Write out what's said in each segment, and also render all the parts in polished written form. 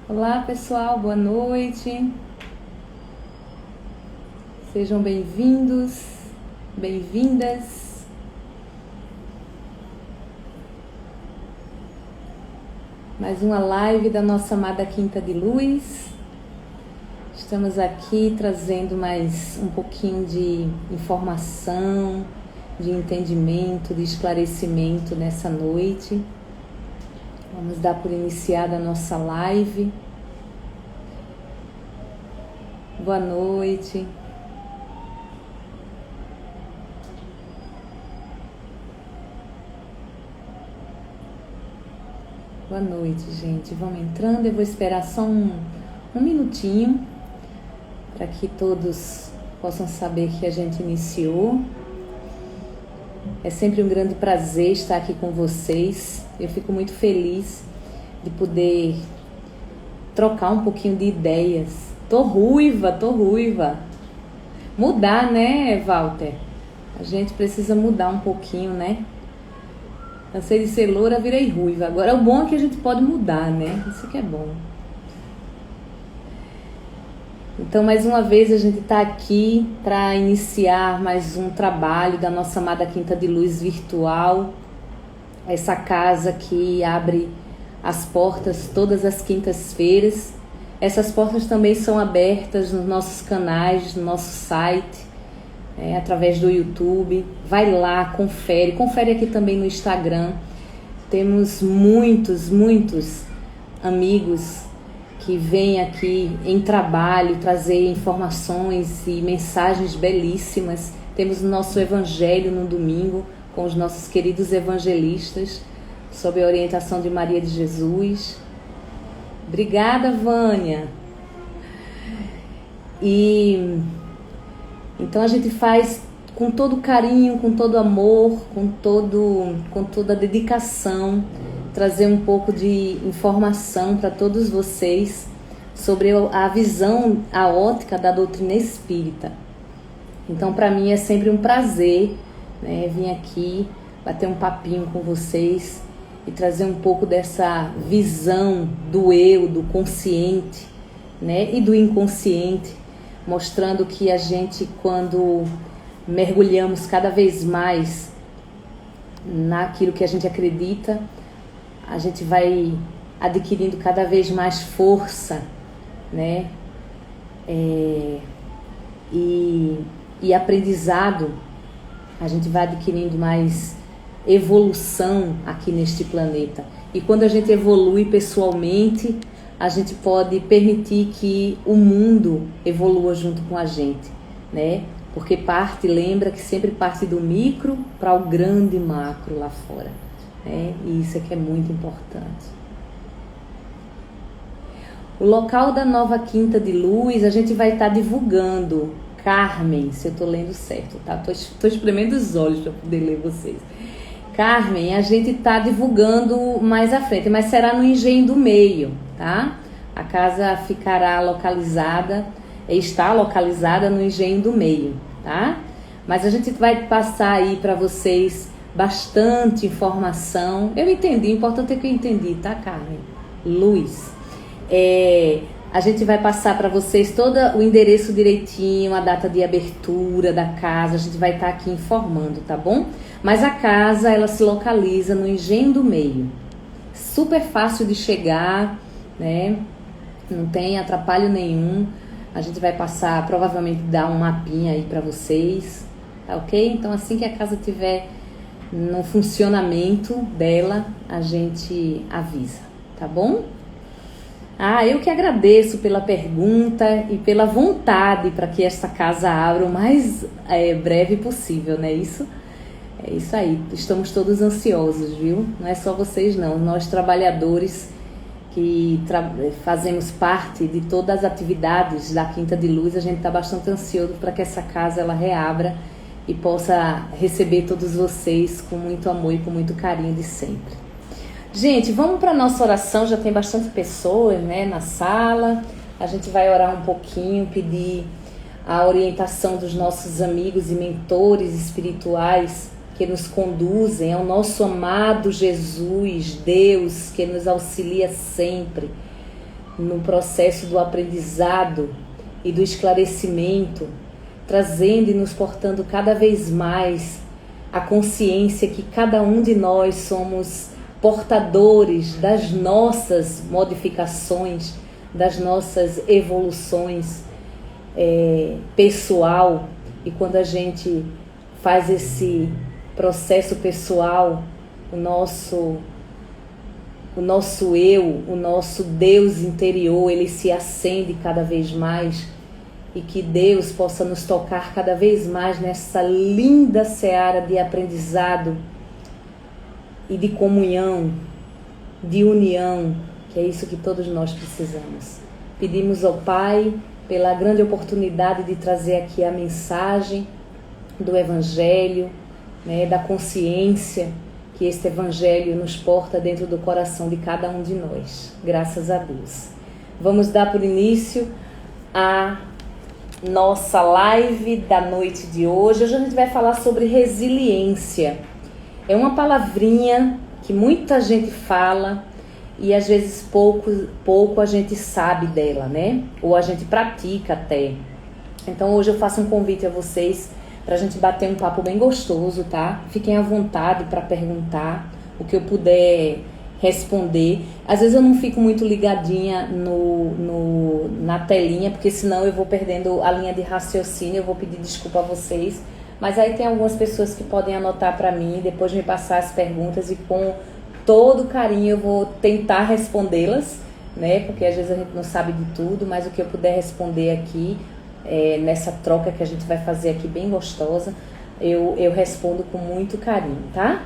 Olá pessoal, boa noite. Sejam bem-vindos, bem-vindas. Mais uma live da nossa amada Quinta de Luz. Estamos aqui trazendo mais um pouquinho de informação, de entendimento, de esclarecimento nessa noite. Vamos dar por iniciada a nossa live. Boa noite. Boa noite, gente. Vamos entrando. Eu vou esperar só um minutinho para que todos possam saber que a gente iniciou. É sempre um grande prazer estar aqui com vocês. Eu fico muito feliz de poder trocar um pouquinho de ideias. Tô ruiva. Mudar, né, Walter? A gente precisa mudar um pouquinho, né? Cansei de ser loura, virei ruiva. Agora, o bom é que a gente pode mudar, né? Isso que é bom. Então, mais uma vez, a gente está aqui para iniciar mais um trabalho da nossa amada Quinta de Luz virtual. Essa casa que abre as portas todas as quintas-feiras. Essas portas também são abertas nos nossos canais, no nosso site, através do YouTube. Vai lá, confere aqui também no Instagram. Temos muitos amigos que vêm aqui em trabalho trazer informações e mensagens belíssimas. Temos o nosso Evangelho no domingo com os nossos queridos evangelistas, sob a orientação de Maria de Jesus. Obrigada, Vânia. E então a gente faz com todo carinho, com todo amor, com toda a dedicação, trazer um pouco de informação para todos vocês sobre a visão, a ótica da doutrina espírita. Então, para mim é sempre um prazer, né, vir aqui, bater um papinho com vocês e trazer um pouco dessa visão do eu, do consciente, né, e do inconsciente, mostrando que a gente, quando mergulhamos cada vez mais naquilo que a gente acredita, a gente vai adquirindo cada vez mais força, né? E aprendizado, a gente vai adquirindo mais evolução aqui neste planeta. E quando a gente evolui pessoalmente, a gente pode permitir que o mundo evolua junto com a gente, né? Porque lembra que sempre parte do micro para o grande macro lá fora. E isso é que é muito importante. O local da nova Quinta de Luz a gente vai estar divulgando. Carmen, se eu estou lendo certo, tá? Tô espremendo os olhos para poder ler vocês. Carmen, a gente está divulgando mais à frente, mas será no Engenho do Meio, tá? A casa ficará está localizada no Engenho do Meio, tá? Mas a gente vai passar aí para vocês bastante informação. Eu entendi, o importante é que eu entendi, tá, Carmen? Luz. A gente vai passar para vocês todo o endereço direitinho, a data de abertura da casa, a gente vai estar aqui informando, tá bom? Mas a casa, ela se localiza no Engenho do Meio. Super fácil de chegar, né? Não tem atrapalho nenhum. A gente vai passar, provavelmente dar um mapinha aí para vocês, tá ok? Então, assim que a casa tiver no funcionamento dela, a gente avisa, tá bom? Eu que agradeço pela pergunta e pela vontade para que esta casa abra o mais breve possível, né? É isso aí, estamos todos ansiosos, viu? Não é só vocês não, nós trabalhadores que fazemos parte de todas as atividades da Quinta de Luz, a gente está bastante ansioso para que essa casa ela reabra e possa receber todos vocês com muito amor e com muito carinho de sempre. Gente, vamos para a nossa oração, já tem bastante pessoas, né, na sala. A gente vai orar um pouquinho, pedir a orientação dos nossos amigos e mentores espirituais que nos conduzem ao nosso amado Jesus, Deus, que nos auxilia sempre, no processo do aprendizado e do esclarecimento, trazendo e nos portando cada vez mais a consciência que cada um de nós somos portadores das nossas modificações, das nossas evoluções pessoal. E quando a gente faz esse processo pessoal, o nosso eu, o nosso Deus interior, ele se acende cada vez mais, e que Deus possa nos tocar cada vez mais nessa linda seara de aprendizado e de comunhão, de união, que é isso que todos nós precisamos. Pedimos ao Pai pela grande oportunidade de trazer aqui a mensagem do Evangelho, né, da consciência que este Evangelho nos porta dentro do coração de cada um de nós. Graças a Deus. Vamos dar por início a nossa live da noite de hoje. Hoje a gente vai falar sobre resiliência. É uma palavrinha que muita gente fala e às vezes pouco a gente sabe dela, né? Ou a gente pratica até. Então hoje eu faço um convite a vocês para a gente bater um papo bem gostoso, tá? Fiquem à vontade para perguntar o que eu puder responder. Às vezes eu não fico muito ligadinha na telinha, porque senão eu vou perdendo a linha de raciocínio. Eu vou pedir desculpa a vocês. Mas aí tem algumas pessoas que podem anotar para mim, depois me passar as perguntas, e com todo carinho eu vou tentar respondê-las, né? Porque às vezes a gente não sabe de tudo, mas o que eu puder responder aqui, nessa troca que a gente vai fazer aqui bem gostosa, eu respondo com muito carinho, tá?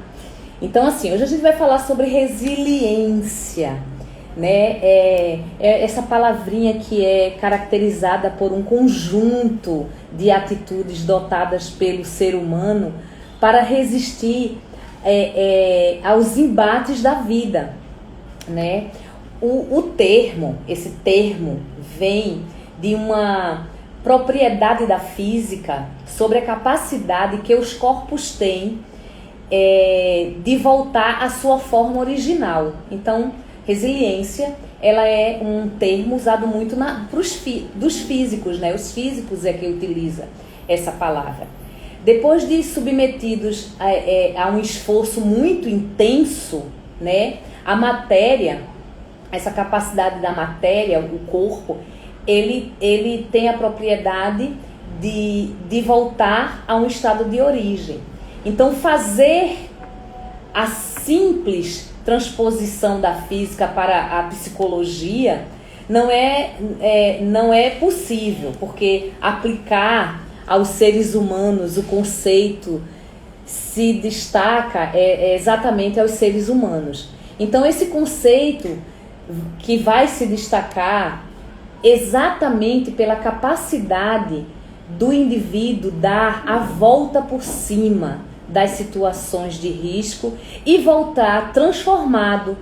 Então, assim, hoje a gente vai falar sobre resiliência, né? Essa palavrinha que é caracterizada por um conjunto de atitudes dotadas pelo ser humano para resistir aos embates da vida, né? Esse termo vem de uma propriedade da física sobre a capacidade que os corpos têm de voltar à sua forma original. Então, resiliência, ela é um termo usado muito dos físicos, né? Os físicos é que utilizam essa palavra. Depois de submetidos a um esforço muito intenso, né? A matéria, essa capacidade da matéria, o corpo, ele tem a propriedade de voltar a um estado de origem. Então, fazer a simples transposição da física para a psicologia não é possível, porque aplicar aos seres humanos o conceito se destaca exatamente aos seres humanos. Então, esse conceito que vai se destacar exatamente pela capacidade do indivíduo dar a volta por cima das situações de risco e voltar transformado,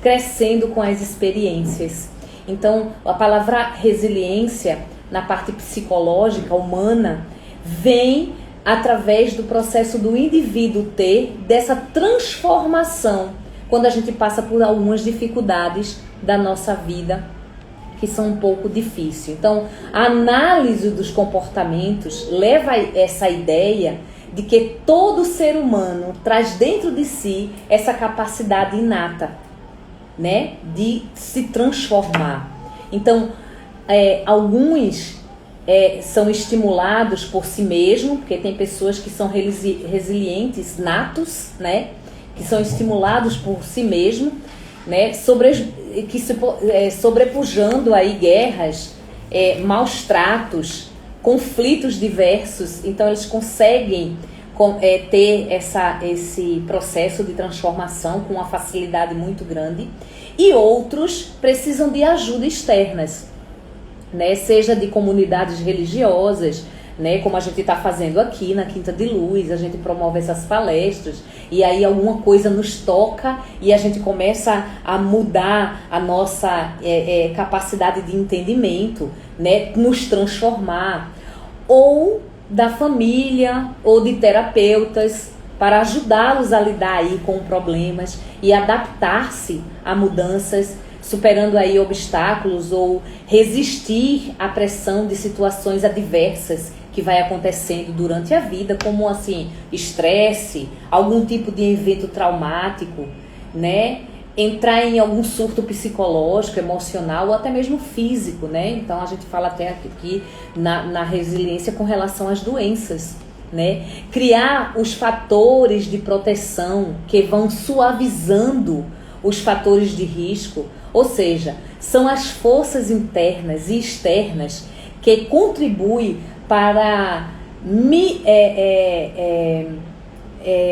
crescendo com as experiências. Então, a palavra resiliência, na parte psicológica, humana, vem através do processo do indivíduo ter dessa transformação quando a gente passa por algumas dificuldades da nossa vida que são um pouco difíceis. Então, a análise dos comportamentos leva a essa ideia de que todo ser humano traz dentro de si essa capacidade inata, né, de se transformar. Então, alguns são estimulados por si mesmo, porque tem pessoas que são resilientes natos, né, que são estimulados por si mesmo, né, sobrepujando aí guerras, maus tratos, conflitos diversos. Então eles conseguem ter esse processo de transformação com uma facilidade muito grande, e outros precisam de ajuda externas, né, seja de comunidades religiosas, né, como a gente está fazendo aqui na Quinta de Luz. A gente promove essas palestras e aí alguma coisa nos toca e a gente começa a mudar a nossa capacidade de entendimento, né, nos transformar, ou da família ou de terapeutas para ajudá-los a lidar aí com problemas e adaptar-se a mudanças superando aí obstáculos ou resistir à pressão de situações adversas que vai acontecendo durante a vida, como assim, estresse, algum tipo de evento traumático, né? Entrar em algum surto psicológico, emocional ou até mesmo físico, né? Então a gente fala até aqui na resiliência com relação às doenças, né? Criar os fatores de proteção que vão suavizando os fatores de risco, ou seja, são as forças internas e externas que contribuem para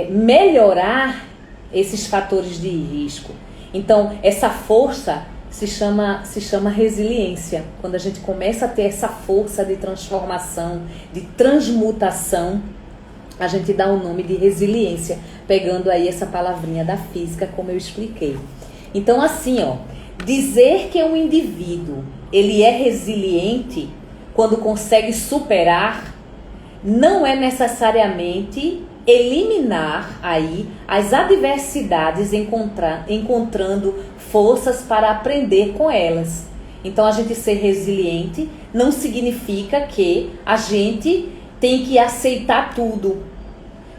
melhorar esses fatores de risco. Então, essa força se chama resiliência. Quando a gente começa a ter essa força de transformação, de transmutação, a gente dá o nome de resiliência, pegando aí essa palavrinha da física, como eu expliquei. Então, assim, dizer que um indivíduo ele é resiliente quando consegue superar, não é necessariamente eliminar aí as adversidades, encontrando forças para aprender com elas. Então, a gente ser resiliente não significa que a gente tem que aceitar tudo.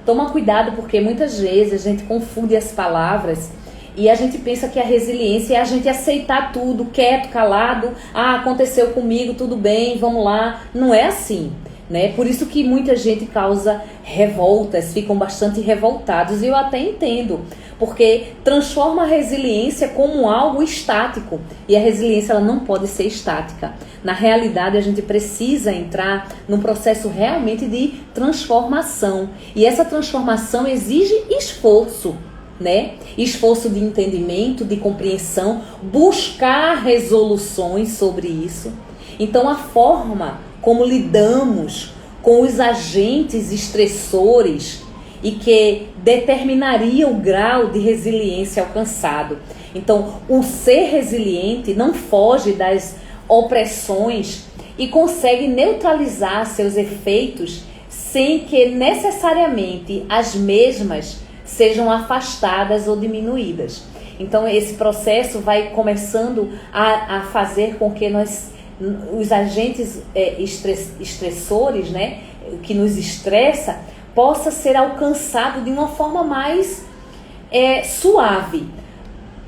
Toma cuidado, porque muitas vezes a gente confunde as palavras e a gente pensa que a resiliência é a gente aceitar tudo, quieto, calado. Aconteceu comigo, tudo bem, vamos lá. Não é assim, né? Por isso que muita gente causa revoltas, ficam bastante revoltados. E eu até entendo, porque transforma a resiliência como algo estático. E a resiliência ela não pode ser estática. Na realidade, a gente precisa entrar num processo realmente de transformação. E essa transformação exige esforço, né? Esforço de entendimento, de compreensão, buscar resoluções sobre isso. Então, a forma como lidamos com os agentes estressores e que determinaria o grau de resiliência alcançado. Então, o ser resiliente não foge das opressões e consegue neutralizar seus efeitos sem que necessariamente as mesmas sejam afastadas ou diminuídas. Então, esse processo vai começando a fazer com que os agentes estressores, né, que nos estressa, possa ser alcançado de uma forma mais suave.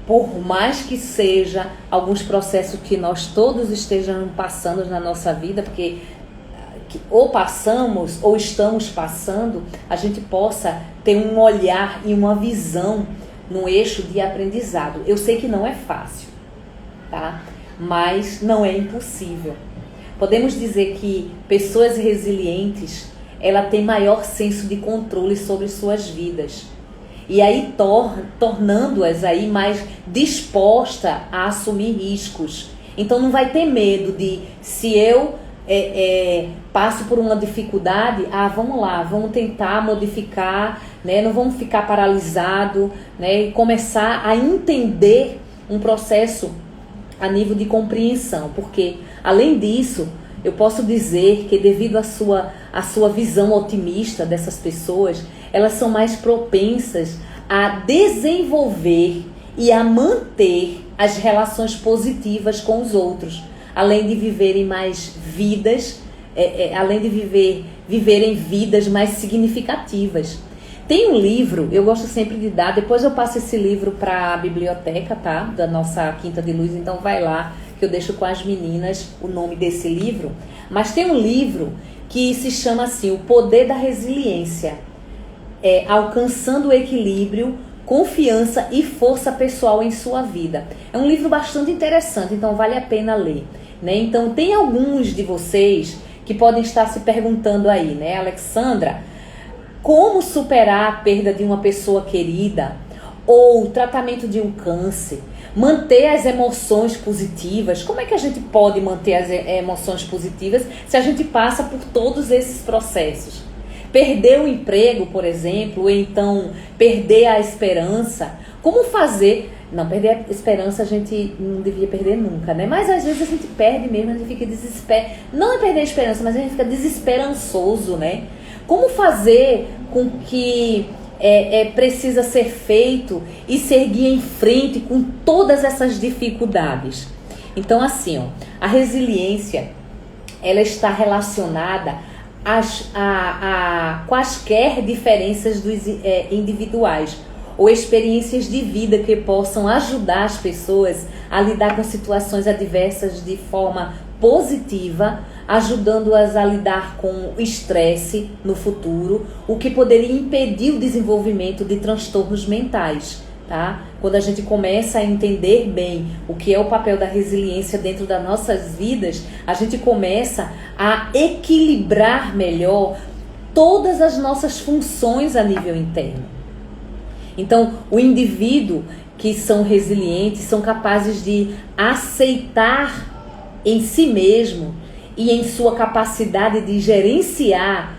Por mais que seja alguns processos que nós todos estejamos passando na nossa vida, porque ou passamos ou estamos passando, a gente possa ter um olhar e uma visão no eixo de aprendizado. Eu sei que não é fácil, tá? Mas não é impossível. Podemos dizer que pessoas resilientes, ela tem maior senso de controle sobre suas vidas. E aí tornando-as aí mais disposta a assumir riscos. Então não vai ter medo de, se eu passo por uma dificuldade, vamos lá, vamos tentar modificar, né? Não vamos ficar paralisado, né? E começar a entender um processo a nível de compreensão, porque além disso, eu posso dizer que devido à sua visão otimista dessas pessoas, elas são mais propensas a desenvolver e a manter as relações positivas com os outros, além de viverem mais vidas, além de viverem vidas mais significativas. Tem um livro, eu gosto sempre de dar, depois eu passo esse livro para a biblioteca, tá? Da nossa Quinta de Luz, então vai lá, que eu deixo com as meninas o nome desse livro. Mas tem um livro que se chama assim, O Poder da Resiliência, alcançando o equilíbrio, confiança e força pessoal em sua vida. É um livro bastante interessante, então vale a pena ler, né? Então tem alguns de vocês que podem estar se perguntando aí, né, Alexandra, como superar a perda de uma pessoa querida ou o tratamento de um câncer, manter as emoções positivas? Como é que a gente pode manter as emoções positivas se a gente passa por todos esses processos? Perder o emprego, por exemplo, ou então perder a esperança. Como fazer? Não, perder a esperança a gente não devia perder nunca, né? Mas às vezes a gente perde mesmo, a gente fica desesperado. Não é perder a esperança, mas a gente fica desesperançoso, né? Como fazer com que precisa ser feito e seguir em frente com todas essas dificuldades. Então, assim, ó, a resiliência, ela está relacionada a quaisquer diferenças individuais ou experiências de vida que possam ajudar as pessoas a lidar com situações adversas de forma positiva, ajudando-as a lidar com o estresse no futuro, o que poderia impedir o desenvolvimento de transtornos mentais, tá? Quando a gente começa a entender bem o que é o papel da resiliência dentro das nossas vidas, a gente começa a equilibrar melhor todas as nossas funções a nível interno. Então, o indivíduo que são resilientes são capazes de aceitar em si mesmo e em sua capacidade de gerenciar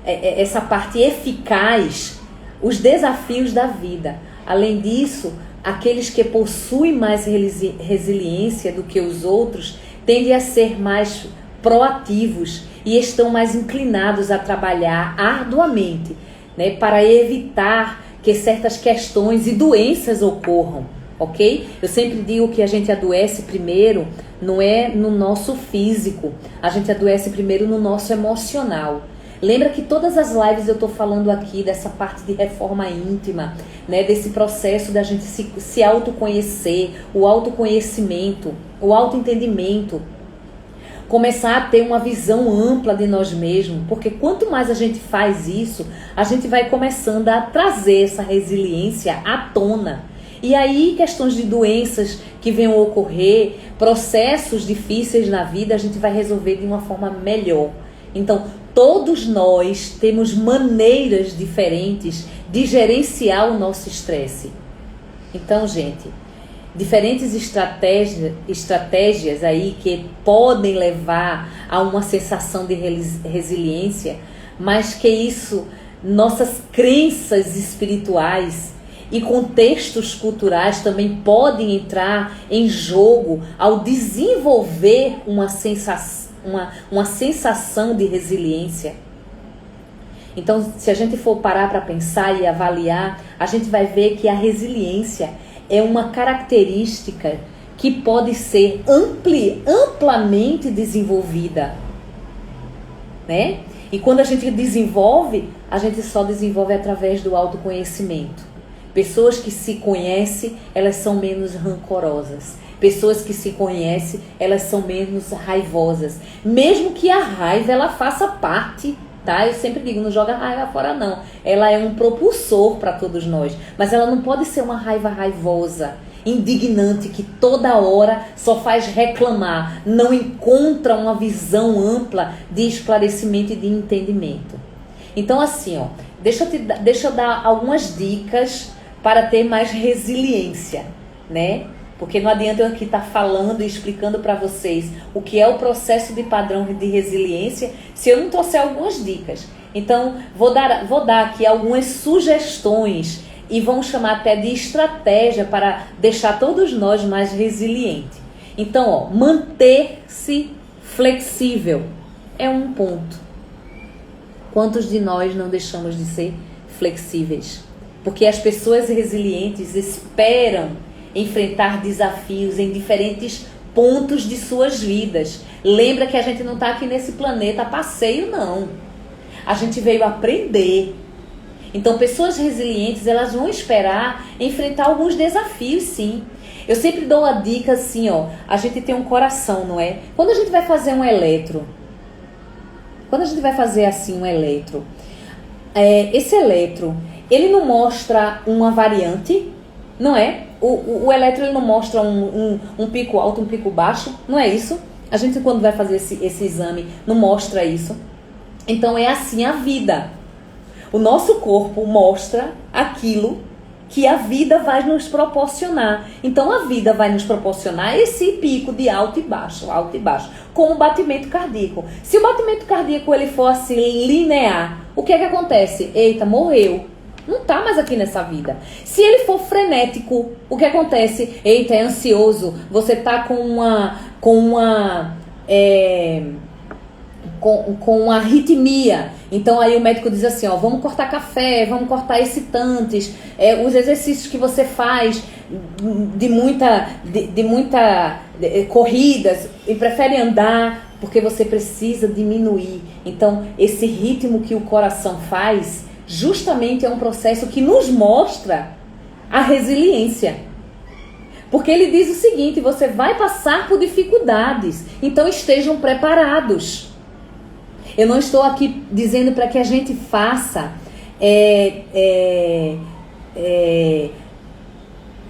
essa parte eficaz os desafios da vida. Além disso, aqueles que possuem mais resiliência do que os outros tendem a ser mais proativos e estão mais inclinados a trabalhar arduamente, né, para evitar que certas questões e doenças ocorram, ok? Eu sempre digo que a gente adoece primeiro, não é no nosso físico, a gente adoece primeiro no nosso emocional. Lembra que todas as lives eu estou falando aqui dessa parte de reforma íntima, né, desse processo da gente se autoconhecer, o autoconhecimento, o autoentendimento, começar a ter uma visão ampla de nós mesmos, porque quanto mais a gente faz isso, a gente vai começando a trazer essa resiliência à tona. E aí questões de doenças que venham a ocorrer, processos difíceis na vida, a gente vai resolver de uma forma melhor. Então, todos nós temos maneiras diferentes de gerenciar o nosso estresse. Então, gente, diferentes estratégias aí que podem levar a uma sensação de resiliência, mas que isso, nossas crenças espirituais e contextos culturais também podem entrar em jogo ao desenvolver uma sensação de resiliência. Então, se a gente for parar para pensar e avaliar, a gente vai ver que a resiliência é uma característica que pode ser amplamente desenvolvida, né? E quando a gente desenvolve, a gente só desenvolve através do autoconhecimento. Pessoas que se conhecem, elas são menos rancorosas. Pessoas que se conhecem, elas são menos raivosas. Mesmo que a raiva, ela faça parte, tá? Eu sempre digo, não joga a raiva fora não. Ela é um propulsor para todos nós. Mas ela não pode ser uma raiva raivosa, indignante, que toda hora só faz reclamar. Não encontra uma visão ampla de esclarecimento e de entendimento. Então assim, ó, deixa eu dar algumas dicas para ter mais resiliência, né? Porque não adianta eu aqui estar falando e explicando para vocês o que é o processo de padrão de resiliência se eu não trouxer algumas dicas. Então, vou dar aqui algumas sugestões e vamos chamar até de estratégia para deixar todos nós mais resilientes. Então, ó, manter-se flexível é um ponto. Quantos de nós não deixamos de ser flexíveis? Porque as pessoas resilientes esperam enfrentar desafios em diferentes pontos de suas vidas. Lembra que a gente não está aqui nesse planeta a passeio, não. A gente veio aprender. Então, pessoas resilientes, elas vão esperar enfrentar alguns desafios, sim. Eu sempre dou a dica assim, ó. A gente tem um coração, não é? Quando a gente vai fazer um eletro, esse eletro, ele não mostra uma variante, não é? O eletro, ele não mostra um pico alto, um pico baixo, não é isso? A gente, quando vai fazer esse exame, não mostra isso. Então, é assim a vida. O nosso corpo mostra aquilo que a vida vai nos proporcionar. Então, a vida vai nos proporcionar esse pico de alto e baixo, com o batimento cardíaco. Se o batimento cardíaco ele for assim, linear, o que é que acontece? Eita, morreu. Não tá mais aqui nessa vida. Se ele for frenético, o que acontece? Eita, é ansioso. Você tá com com arritmia. Então aí o médico diz assim, ó, vamos cortar café, vamos cortar excitantes, os exercícios que você faz de muita corridas e prefere andar porque você precisa diminuir. Então esse ritmo que o coração faz justamente é um processo que nos mostra a resiliência. Porque ele diz o seguinte, você vai passar por dificuldades, então estejam preparados. Eu não estou aqui dizendo para que a gente faça,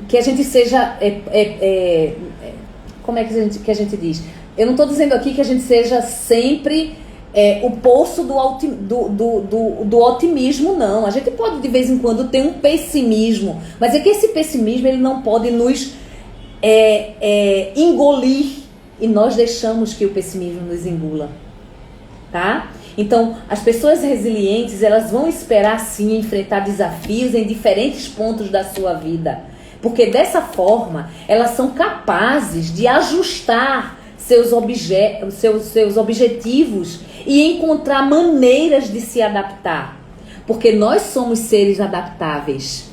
que a gente seja, como é que a gente diz? Eu não estou dizendo aqui que a gente seja sempre o poço do otimismo, não. A gente pode de vez em quando ter um pessimismo, mas é que esse pessimismo ele não pode nos engolir, e nós deixamos que o pessimismo nos engula, tá? Então, as pessoas resilientes, elas vão esperar sim enfrentar desafios em diferentes pontos da sua vida, porque dessa forma elas são capazes de ajustar seus objetivos e encontrar maneiras de se adaptar, porque nós somos seres adaptáveis.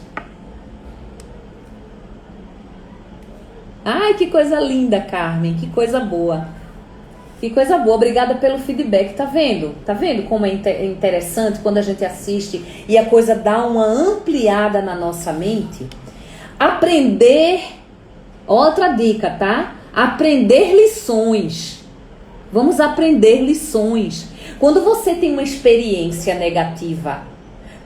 Ai, que coisa linda, Carmen, que coisa boa. Que coisa boa, obrigada pelo feedback. Tá vendo? Tá vendo como é interessante quando a gente assiste e a coisa dá uma ampliada na nossa mente? Aprender, outra dica, tá? Aprender lições. Vamos aprender lições. Quando você tem uma experiência negativa,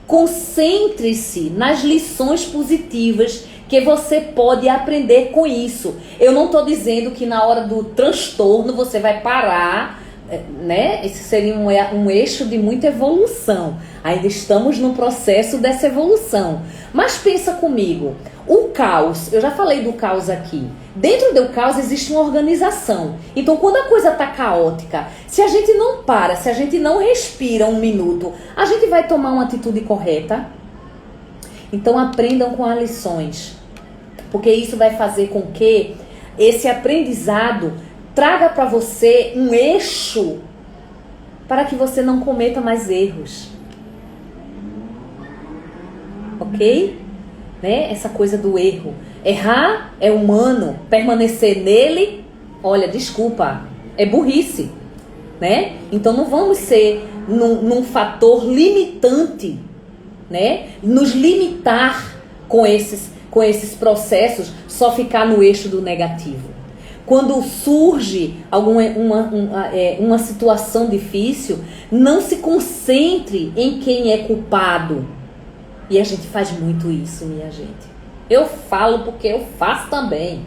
concentre-se nas lições positivas que você pode aprender com isso. Eu não estou dizendo que na hora do transtorno você vai parar, né? Esse seria um eixo de muita evolução. Ainda estamos no processo dessa evolução. Mas pensa comigo, o caos, eu já falei do caos aqui. Dentro do caos existe uma organização. Então quando a coisa está caótica, se a gente não para, se a gente não respira um minuto, a gente vai tomar uma atitude correta? Então aprendam com as lições, porque isso vai fazer com que esse aprendizado traga para você um eixo para que você não cometa mais erros. Ok? Né? Essa coisa do erro. Errar é humano, permanecer nele, olha, desculpa, é burrice. Né? Então não vamos ser num fator limitante, né? Nos limitar com esses processos, só ficar no eixo do negativo. Quando surge uma situação difícil, não se concentre em quem é culpado. E a gente faz muito isso, minha gente. Eu falo porque eu faço também.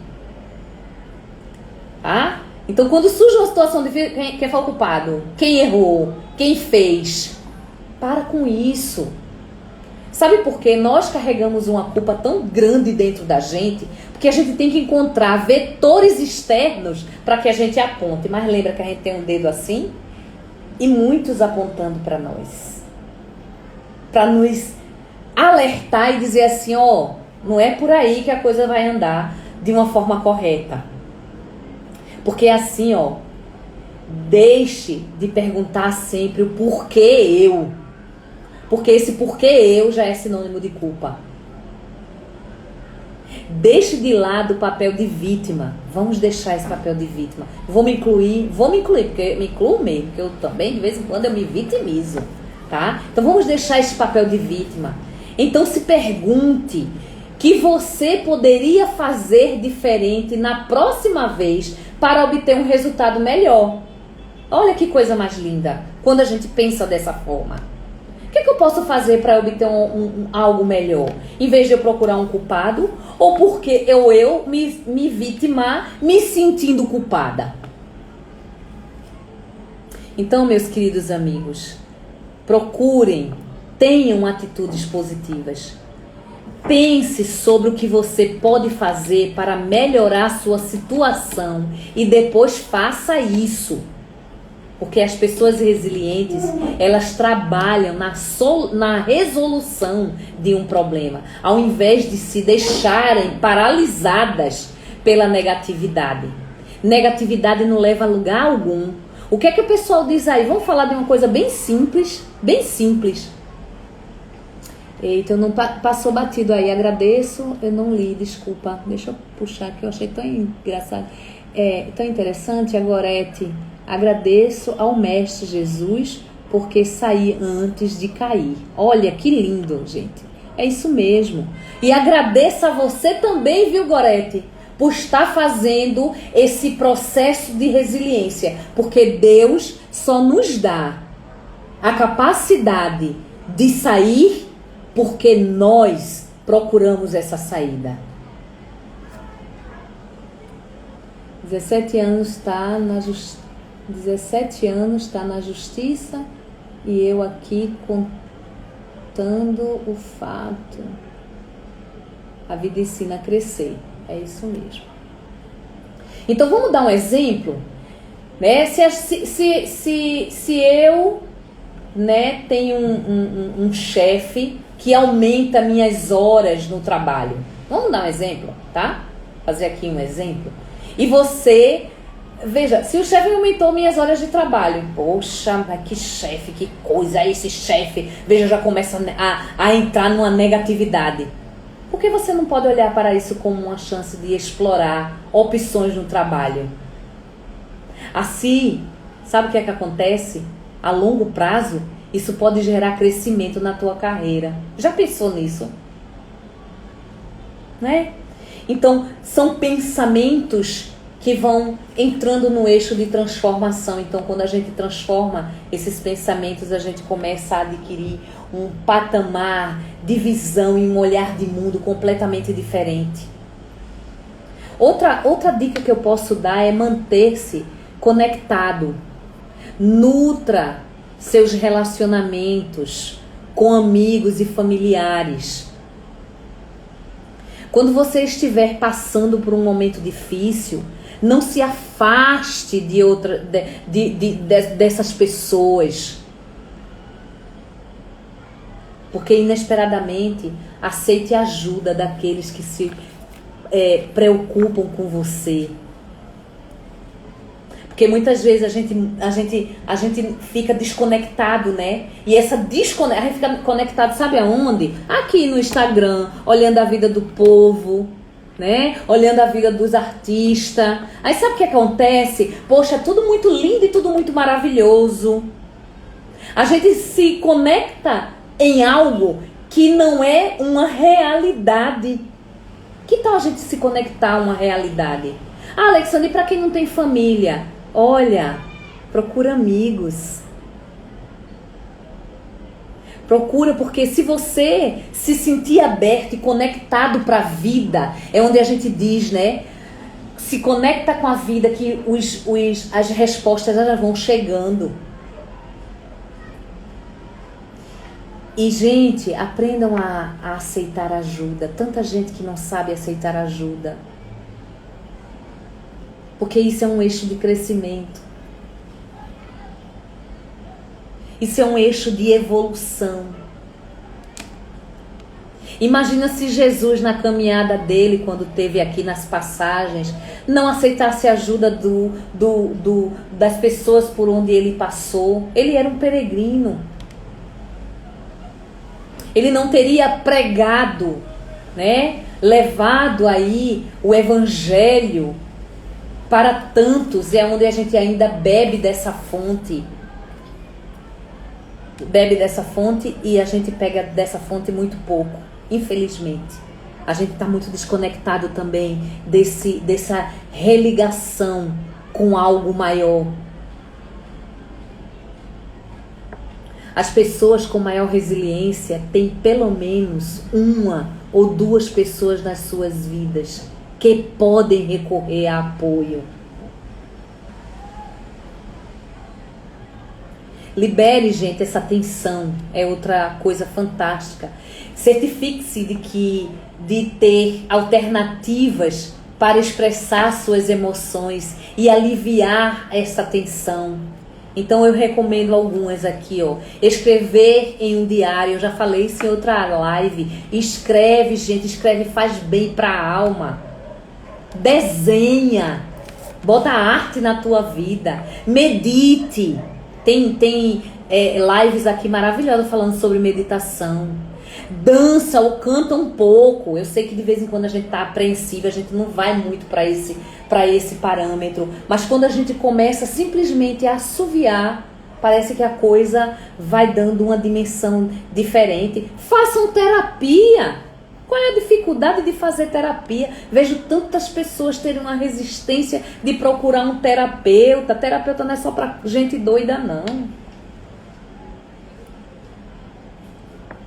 Tá? Então, quando surge uma situação difícil, quem foi o culpado? Quem errou? Quem fez? Para com isso. Sabe por quê? Nós carregamos uma culpa tão grande dentro da gente, porque a gente tem que encontrar vetores externos para que a gente aponte. Mas lembra que a gente tem um dedo assim? E muitos apontando para nós. Para nos alertar e dizer assim, ó, não é por aí que a coisa vai andar de uma forma correta. Porque assim, ó, deixe de perguntar sempre o porquê eu. Porque esse porquê eu já é sinônimo de culpa. Deixe de lado o papel de vítima. Vamos deixar esse papel de vítima. Vou me incluir, porque me incluo mesmo, porque eu também, de vez em quando, eu me vitimizo, tá? Então vamos deixar esse papel de vítima. Então se pergunte que você poderia fazer diferente na próxima vez para obter um resultado melhor. Olha que coisa mais linda, quando a gente pensa dessa forma. O que eu posso fazer para obter algo melhor? Em vez de eu procurar um culpado, ou porque eu me vitimar, me sentindo culpada. Então, meus queridos amigos, procurem, tenham atitudes positivas. Pense sobre o que você pode fazer para melhorar a sua situação e depois faça isso. Porque as pessoas resilientes, elas trabalham na resolução de um problema, ao invés de se deixarem paralisadas pela negatividade. Negatividade não leva a lugar algum. O que é que o pessoal diz aí? Vamos falar de uma coisa bem simples, bem simples. Eita, eu não passou batido aí, agradeço, eu não li, desculpa. Deixa eu puxar que eu achei tão engraçado. Tão interessante, Agorete. Agradeço ao Mestre Jesus porque saí antes de cair. Olha, que lindo, gente. É isso mesmo. E agradeço a você também, viu, Gorete, por estar fazendo esse processo de resiliência. Porque Deus só nos dá a capacidade de sair porque nós procuramos essa saída. 17 anos está na justiça. 17 anos está na justiça e eu aqui contando o fato. A vida ensina a crescer. É isso mesmo. Então vamos dar um exemplo, né? Se eu, né, tenho um chefe que aumenta minhas horas no trabalho. Vamos dar um exemplo, tá? Fazer aqui um exemplo. E você, veja, se o chefe aumentou minhas horas de trabalho, poxa, que chefe, que coisa, esse chefe, veja, já começa a entrar numa negatividade. Por que você não pode olhar para isso como uma chance de explorar opções no trabalho? Assim, sabe o que é que acontece? A longo prazo, isso pode gerar crescimento na tua carreira. Já pensou nisso? Né? Então, são pensamentos que vão entrando no eixo de transformação. Então, quando a gente transforma esses pensamentos, a gente começa a adquirir um patamar de visão e um olhar de mundo completamente diferente. Outra dica que eu posso dar é manter-se conectado. Nutra seus relacionamentos com amigos e familiares. Quando você estiver passando por um momento difícil, não se afaste dessas pessoas. Porque inesperadamente aceite a ajuda daqueles que se preocupam com você. Porque muitas vezes a gente fica desconectado, né? E essa a gente fica conectado, sabe aonde? Aqui no Instagram, olhando a vida do povo, né? Olhando a vida dos artistas. Aí sabe o que acontece? Poxa, tudo muito lindo e tudo muito maravilhoso. A gente se conecta em algo que não é uma realidade. Que tal a gente se conectar a uma realidade? Ah, Alexandre, para quem não tem família, olha, procura amigos. Procura, porque se você se sentir aberto e conectado para a vida, é onde a gente diz, né? Se conecta com a vida que as respostas já vão chegando. E, gente, aprendam a aceitar ajuda. Tanta gente que não sabe aceitar ajuda. Porque isso é um eixo de crescimento. Isso é um eixo de evolução. Imagina se Jesus, na caminhada dele, quando teve aqui nas passagens, não aceitasse a ajuda das pessoas por onde ele passou. Ele era um peregrino. Ele não teria pregado, né? Levado aí o evangelho para tantos. É onde a gente ainda bebe dessa fonte. Bebe dessa fonte e a gente pega dessa fonte muito pouco, infelizmente. A gente está muito desconectado também dessa religação com algo maior. As pessoas com maior resiliência têm pelo menos uma ou duas pessoas nas suas vidas que podem recorrer a apoio. Libere, gente, essa tensão. É outra coisa fantástica. Certifique-se de ter alternativas para expressar suas emoções e aliviar essa tensão. Então eu recomendo algumas aqui, ó. Escrever em um diário, eu já falei isso em outra live. Escreve, gente, escreve, faz bem para a alma. Desenha. Bota arte na tua vida. Medite. Tem lives aqui maravilhosas falando sobre meditação. Dança ou canta um pouco. Eu sei que de vez em quando a gente tá apreensiva, a gente não vai muito para esse parâmetro. Mas quando a gente começa simplesmente a assoviar, parece que a coisa vai dando uma dimensão diferente. Façam terapia. Qual é a dificuldade de fazer terapia? Vejo tantas pessoas terem uma resistência de procurar um terapeuta. Terapeuta não é só para gente doida, não.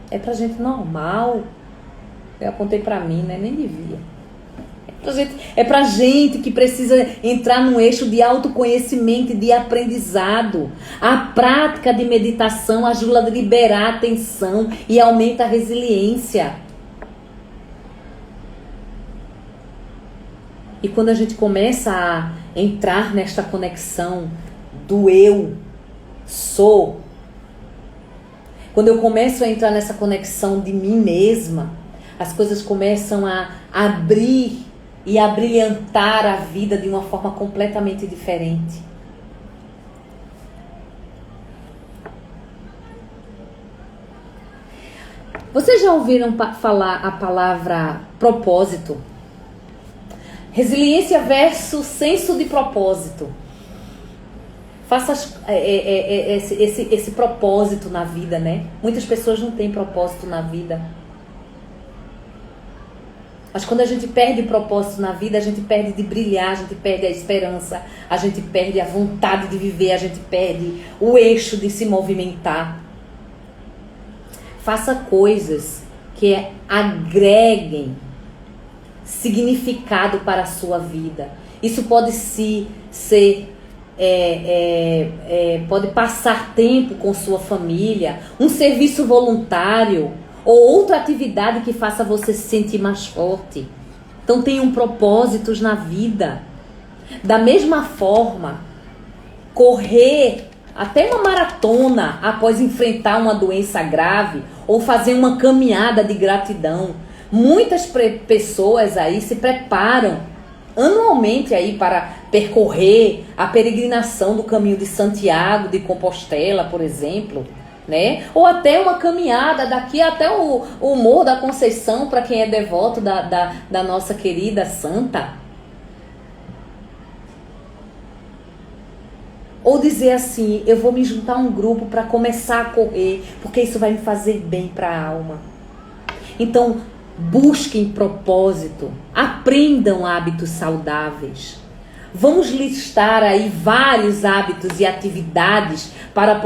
É pra gente normal. Eu apontei pra mim, né? Nem devia. É pra gente que precisa entrar num eixo de autoconhecimento e de aprendizado. A prática de meditação ajuda a liberar a tensão e aumenta a resiliência. E quando a gente começa a entrar nesta conexão do eu sou, quando eu começo a entrar nessa conexão de mim mesma, as coisas começam a abrir e a brilhantar a vida de uma forma completamente diferente. Vocês já ouviram falar a palavra propósito? Resiliência versus senso de propósito. Faça esse propósito na vida, né? Muitas pessoas não têm propósito na vida. Mas quando a gente perde propósito na vida, a gente perde de brilhar, a gente perde a esperança, a gente perde a vontade de viver, a gente perde o eixo de se movimentar. Faça coisas que agreguem significado para a sua vida. Isso pode pode passar tempo com sua família, um serviço voluntário ou outra atividade que faça você se sentir mais forte. Então tenham propósitos na vida. Da mesma forma, correr até uma maratona após enfrentar uma doença grave ou fazer uma caminhada de gratidão. Muitas pessoas aí se preparam anualmente aí para percorrer a peregrinação do caminho de Santiago de Compostela, por exemplo, né? Ou até uma caminhada daqui até o Morro da Conceição, para quem é devoto da nossa querida santa. Ou dizer assim, eu vou me juntar a um grupo para começar a correr, porque isso vai me fazer bem para a alma. Então, busquem propósito, aprendam hábitos saudáveis. Vamos listar aí vários hábitos e atividades para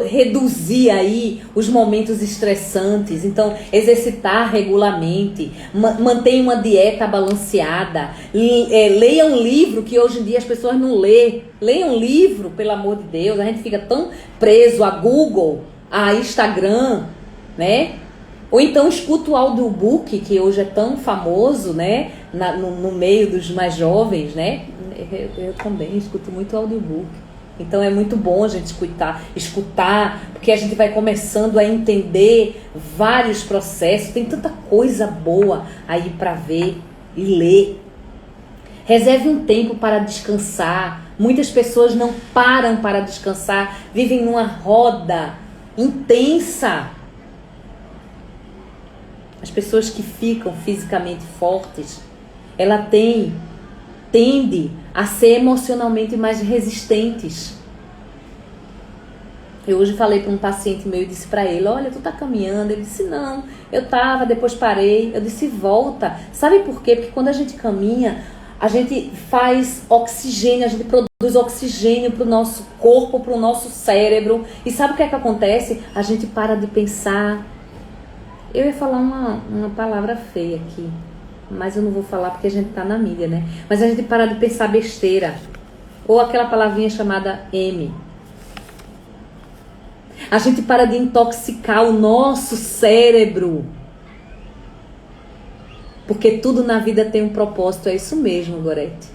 reduzir aí os momentos estressantes. Então, exercitar regularmente, mantenha uma dieta balanceada, leia um livro que hoje em dia as pessoas não lêem. Leia um livro, pelo amor de Deus, a gente fica tão preso a Google, a Instagram, né? Ou então escuta o audiobook, que hoje é tão famoso, né? No meio dos mais jovens, né? Eu também escuto muito audiobook. Então é muito bom a gente escutar, porque a gente vai começando a entender vários processos. Tem tanta coisa boa aí para ver e ler. Reserve um tempo para descansar. Muitas pessoas não param para descansar, vivem numa roda intensa. As pessoas que ficam fisicamente fortes, ela tende a ser emocionalmente mais resistentes. Eu hoje falei para um paciente meu e disse para ele, olha, tu tá caminhando? Ele disse, não, eu tava, depois parei. Eu disse, volta. Sabe por quê? Porque quando a gente caminha, a gente faz oxigênio, a gente produz oxigênio para o nosso corpo, para o nosso cérebro. E sabe o que é que acontece? A gente para de pensar. Eu ia falar uma palavra feia aqui, mas eu não vou falar porque a gente tá na mídia, né? Mas a gente para de pensar besteira. Ou aquela palavrinha chamada M. A gente para de intoxicar o nosso cérebro. Porque tudo na vida tem um propósito, é isso mesmo, Gorete.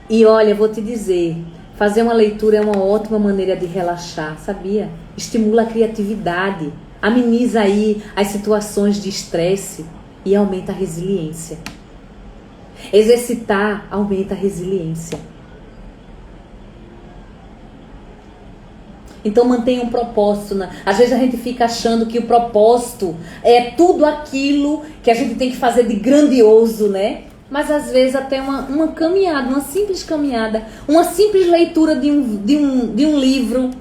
E olha, eu vou te dizer, fazer uma leitura é uma ótima maneira de relaxar, sabia? Estimula a criatividade, ameniza aí as situações de estresse e aumenta a resiliência. Exercitar aumenta a resiliência. Então mantenha um propósito. Às vezes a gente fica achando que o propósito é tudo aquilo que a gente tem que fazer de grandioso, né? Mas às vezes até uma caminhada, uma simples caminhada, uma simples leitura de um livro,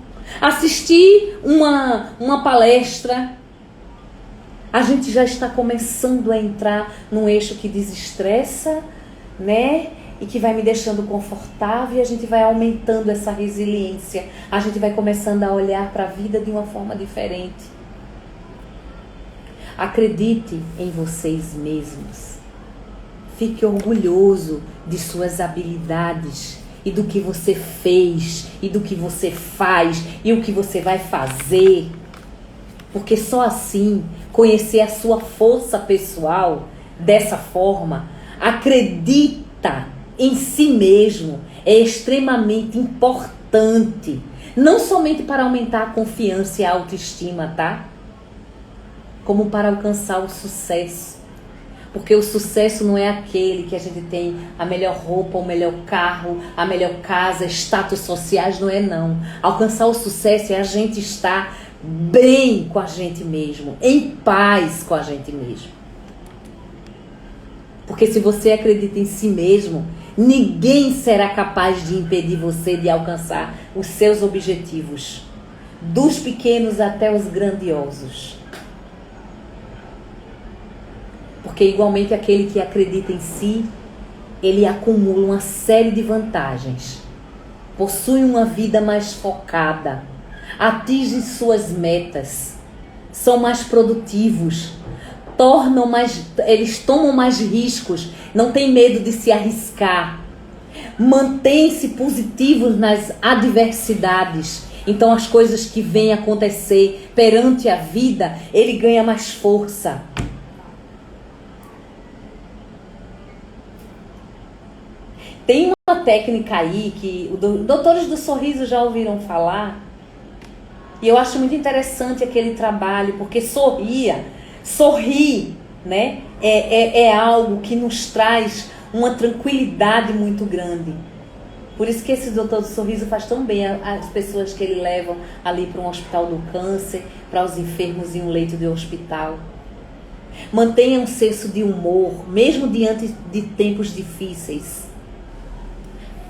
assistir uma palestra, a gente já está começando a entrar num eixo que desestressa, né? E que vai me deixando confortável, e a gente vai aumentando essa resiliência. A gente vai começando a olhar para a vida de uma forma diferente. Acredite em vocês mesmos. Fique orgulhoso de suas habilidades e do que você fez, e do que você faz, e o que você vai fazer. Porque só assim, conhecer a sua força pessoal dessa forma, acredita em si mesmo, é extremamente importante. Não somente para aumentar a confiança e a autoestima, tá? Como para alcançar o sucesso. Porque o sucesso não é aquele que a gente tem a melhor roupa, o melhor carro, a melhor casa, status sociais, não é não. Alcançar o sucesso é a gente estar bem com a gente mesmo, em paz com a gente mesmo. Porque se você acredita em si mesmo, ninguém será capaz de impedir você de alcançar os seus objetivos, dos pequenos até os grandiosos. Porque igualmente aquele que acredita em si, ele acumula uma série de vantagens. Possui uma vida mais focada, atinge suas metas, são mais produtivos, eles tomam mais riscos, não têm medo de se arriscar, mantêm-se positivos nas adversidades. Então as coisas que vêm acontecer perante a vida, ele ganha mais força. Tem uma técnica aí que os doutores do sorriso já ouviram falar, e eu acho muito interessante aquele trabalho, porque sorrir, né, é algo que nos traz uma tranquilidade muito grande. Por isso que esse doutor do sorriso faz tão bem às pessoas que ele levam ali para um hospital do câncer, para os enfermos em um leito de hospital. Mantenha um senso de humor, mesmo diante de tempos difíceis.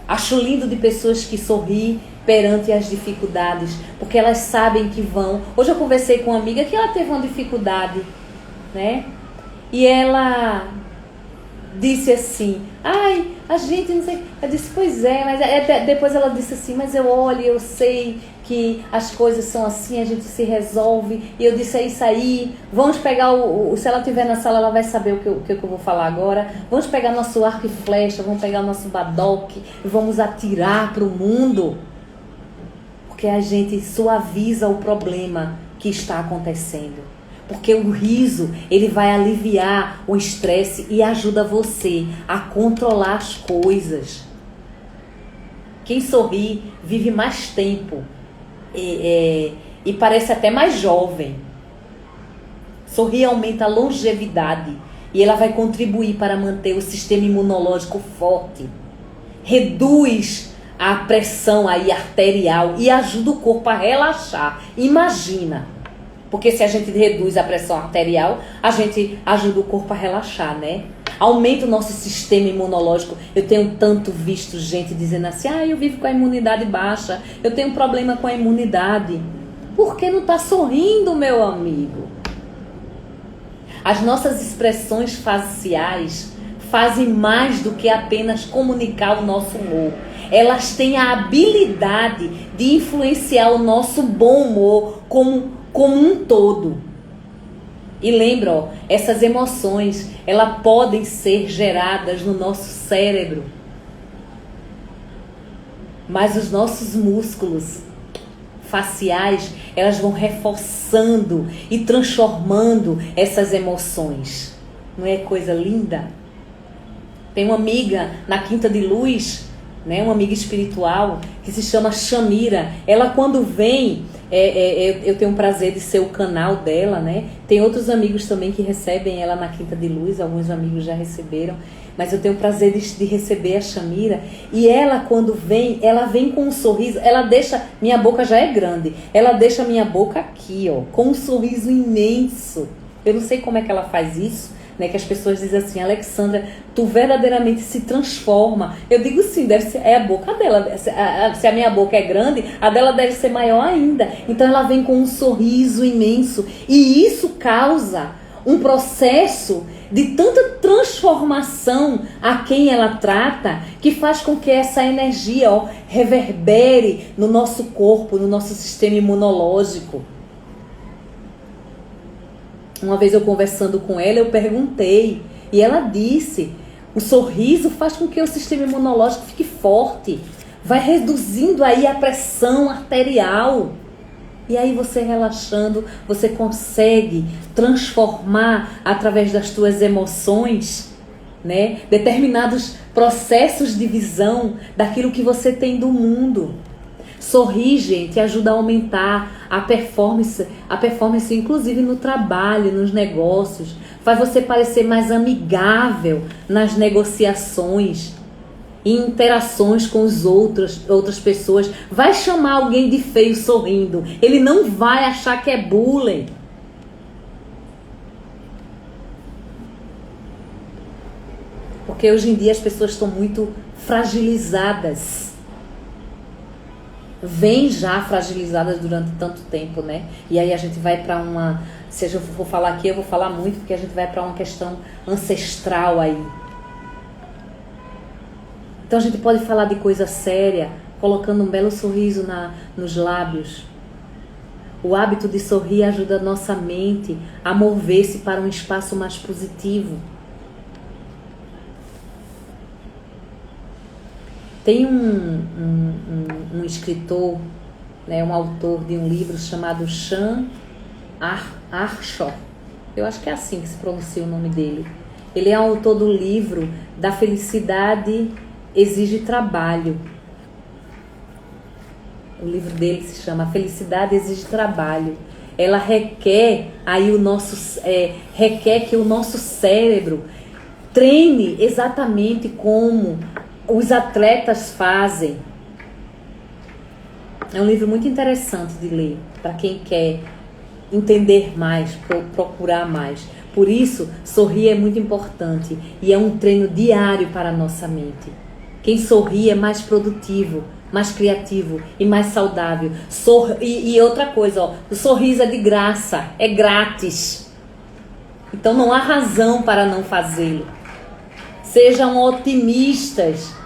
Acho lindo de pessoas que sorriem perante as dificuldades, porque elas sabem que vão. Hoje eu conversei com uma amiga que ela teve uma dificuldade, né? E ela disse assim, ai, a gente não sei. Eu disse, pois é, mas depois ela disse assim, mas eu olho, eu sei que as coisas são assim, a gente se resolve. E eu disse, é isso aí, vamos pegar se ela estiver na sala, ela vai saber o que eu vou falar agora. Vamos pegar nosso arco e flecha, vamos pegar nosso badoque e vamos atirar para o mundo. Porque a gente suaviza o problema que está acontecendo. Porque o riso, ele vai aliviar o estresse e ajuda você a controlar as coisas. Quem sorri vive mais tempo e parece até mais jovem. Sorrir aumenta a longevidade e ela vai contribuir para manter o sistema imunológico forte. Reduz a pressão aí arterial e ajuda o corpo a relaxar. Imagina. Porque se a gente reduz a pressão arterial, a gente ajuda o corpo a relaxar, né? Aumenta o nosso sistema imunológico. Eu tenho tanto visto gente dizendo assim, eu vivo com a imunidade baixa, eu tenho problema com a imunidade. Por que não está sorrindo, meu amigo? As nossas expressões faciais fazem mais do que apenas comunicar o nosso humor. Elas têm a habilidade de influenciar o nosso bom humor como um todo. E lembra, essas emoções, elas podem ser geradas no nosso cérebro. Mas os nossos músculos faciais, elas vão reforçando e transformando essas emoções. Não é coisa linda? Tem uma amiga na Quinta de Luz, né, uma amiga espiritual, que se chama Shamira. Ela quando vem, eu tenho o prazer de ser o canal dela, né? Tem outros amigos também que recebem ela na Quinta de Luz, alguns amigos já receberam, mas eu tenho o prazer de receber a Shamira. E ela, quando vem, ela vem com um sorriso, ela deixa, minha boca já é grande, ela deixa minha boca aqui, ó, com um sorriso imenso. Eu não sei como é que ela faz isso, né, que as pessoas dizem assim: Alexandra, tu verdadeiramente se transforma. Eu digo sim, deve ser, é a boca dela. Se a minha boca é grande, a dela deve ser maior ainda. Então ela vem com um sorriso imenso. E isso causa um processo de tanta transformação a quem ela trata, que faz com que essa energia, ó, reverbere no nosso corpo, no nosso sistema imunológico. Uma vez eu conversando com ela, eu perguntei, e ela disse: o sorriso faz com que o sistema imunológico fique forte, vai reduzindo aí a pressão arterial. E aí você relaxando, você consegue transformar através das tuas emoções, né, determinados processos de visão daquilo que você tem do mundo. Sorrir, gente, ajuda a aumentar a performance inclusive no trabalho, nos negócios. Faz você parecer mais amigável nas negociações e interações com outras pessoas. Vai chamar alguém de feio sorrindo. Ele não vai achar que é bullying. Porque hoje em dia as pessoas estão muito fragilizadas. Vem já fragilizadas durante tanto tempo, né? E aí a gente vai para uma... Se eu for falar aqui, eu vou falar muito, porque a gente vai para uma questão ancestral aí. Então a gente pode falar de coisa séria, colocando um belo sorriso nos lábios. O hábito de sorrir ajuda a nossa mente a mover-se para um espaço mais positivo. Tem um escritor, né, um autor de um livro chamado Shan Arshor. Eu acho que é assim que se pronuncia o nome dele. Ele é autor do livro Da Felicidade Exige Trabalho. O livro dele se chama A Felicidade Exige Trabalho. Ela requer aí requer que o nosso cérebro treine exatamente como os atletas fazem. É um livro muito interessante de ler para quem quer entender mais, procurar mais. Por isso, sorrir é muito importante e é um treino diário para a nossa mente. Quem sorri é mais produtivo, mais criativo e mais saudável. E outra coisa, ó, o sorriso é de graça, é grátis. Então não há razão para não fazê-lo. Sejam otimistas.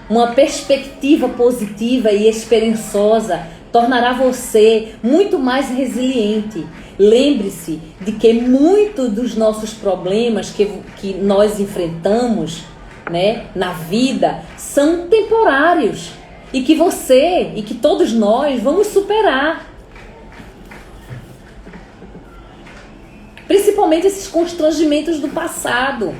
Uma perspectiva positiva e esperançosa tornará você muito mais resiliente. Lembre-se de que muitos dos nossos problemas que nós enfrentamos, né, na vida são temporários e que você e que todos nós vamos superar. Principalmente esses constrangimentos do passado.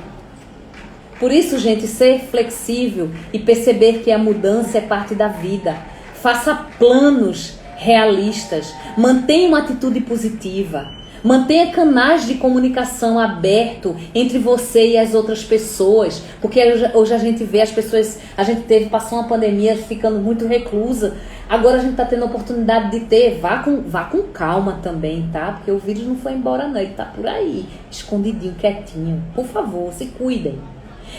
Por isso, gente, ser flexível e perceber que a mudança é parte da vida. Faça planos realistas. Mantenha uma atitude positiva. Mantenha canais de comunicação abertos entre você e as outras pessoas. Porque hoje a gente vê as pessoas... passou uma pandemia ficando muito reclusa. Agora a gente está tendo a oportunidade de ter... Vá com calma também, tá? Porque o vírus não foi embora não. Ele está por aí, escondidinho, quietinho. Por favor, se cuidem.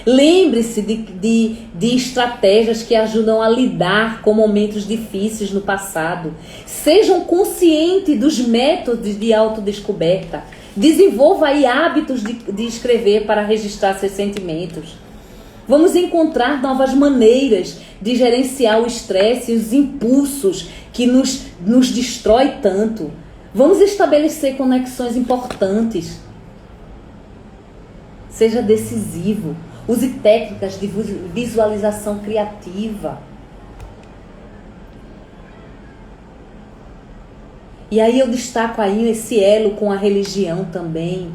Lembre-se de estratégias que ajudam a lidar com momentos difíceis no passado. Sejam conscientes dos métodos de autodescoberta. Desenvolva aí hábitos de escrever para registrar seus sentimentos. Vamos encontrar novas maneiras de gerenciar o estresse e os impulsos que nos destrói tanto. Vamos estabelecer conexões importantes. Seja decisivo. Use técnicas de visualização criativa. E aí eu destaco aí esse elo com a religião também.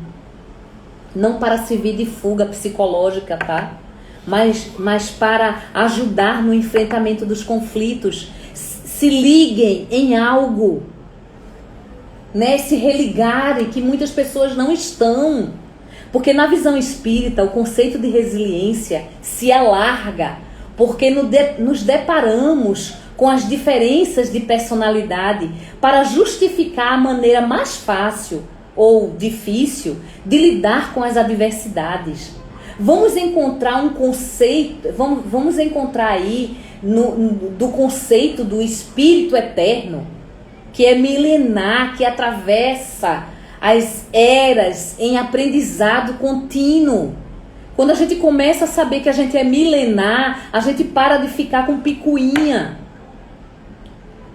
Não para servir de fuga psicológica, tá? Mas para ajudar no enfrentamento dos conflitos. Se liguem em algo. né, se religarem, que muitas pessoas não estão. Porque na visão espírita, o conceito de resiliência se alarga, porque nos deparamos com as diferenças de personalidade para justificar a maneira mais fácil ou difícil de lidar com as adversidades. Vamos encontrar um conceito, vamos encontrar aí do conceito do espírito eterno, que é milenar, que atravessa as eras em aprendizado contínuo. Quando a gente começa a saber que a gente é milenar, a gente para de ficar com picuinha.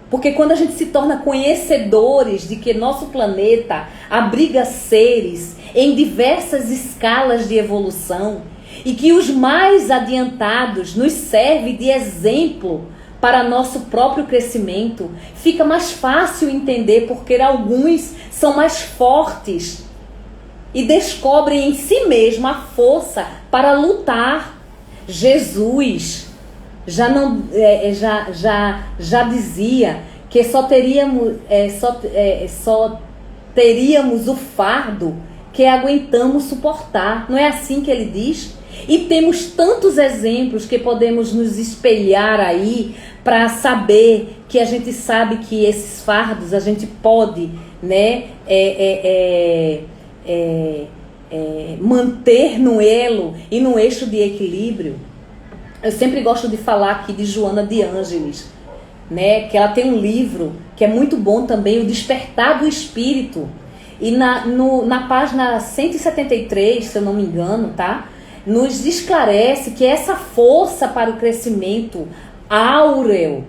Porque quando a gente se torna conhecedores de que nosso planeta abriga seres em diversas escalas de evolução e que os mais adiantados nos servem de exemplo para nosso próprio crescimento, fica mais fácil entender porque alguns são mais fortes e descobrem em si mesmo a força para lutar. Jesus já dizia que só teríamos o fardo que aguentamos suportar. Não é assim que ele diz? E temos tantos exemplos que podemos nos espelhar aí para saber que a gente sabe que esses fardos a gente pode, né, manter no elo e no eixo de equilíbrio. Eu sempre gosto de falar aqui de Joana de Ângeles, né, que ela tem um livro que é muito bom também, O Despertar do Espírito. E na página 173, se eu não me engano, tá? Nos esclarece que essa força para o crescimento áureo,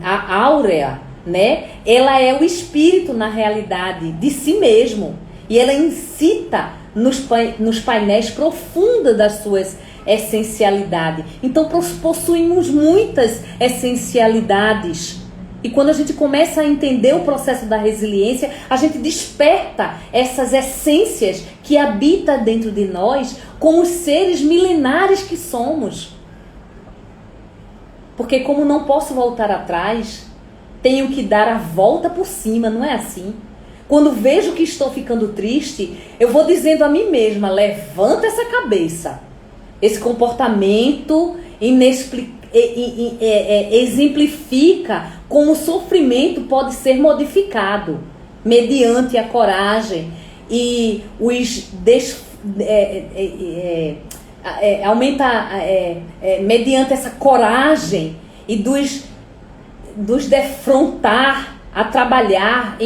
a áurea, né? Ela é o espírito na realidade de si mesmo. E ela incita nos painéis profundos das suas essencialidades. Então possuímos muitas essencialidades. E quando a gente começa a entender o processo da resiliência, a gente desperta essas essências que habitam dentro de nós como os seres milenares que somos. Porque como não posso voltar atrás, tenho que dar a volta por cima, não é assim? Quando vejo que estou ficando triste, eu vou dizendo a mim mesma, levanta essa cabeça. Esse comportamento exemplifica como o sofrimento pode ser modificado mediante a coragem e mediante essa coragem e dos defrontar a trabalhar,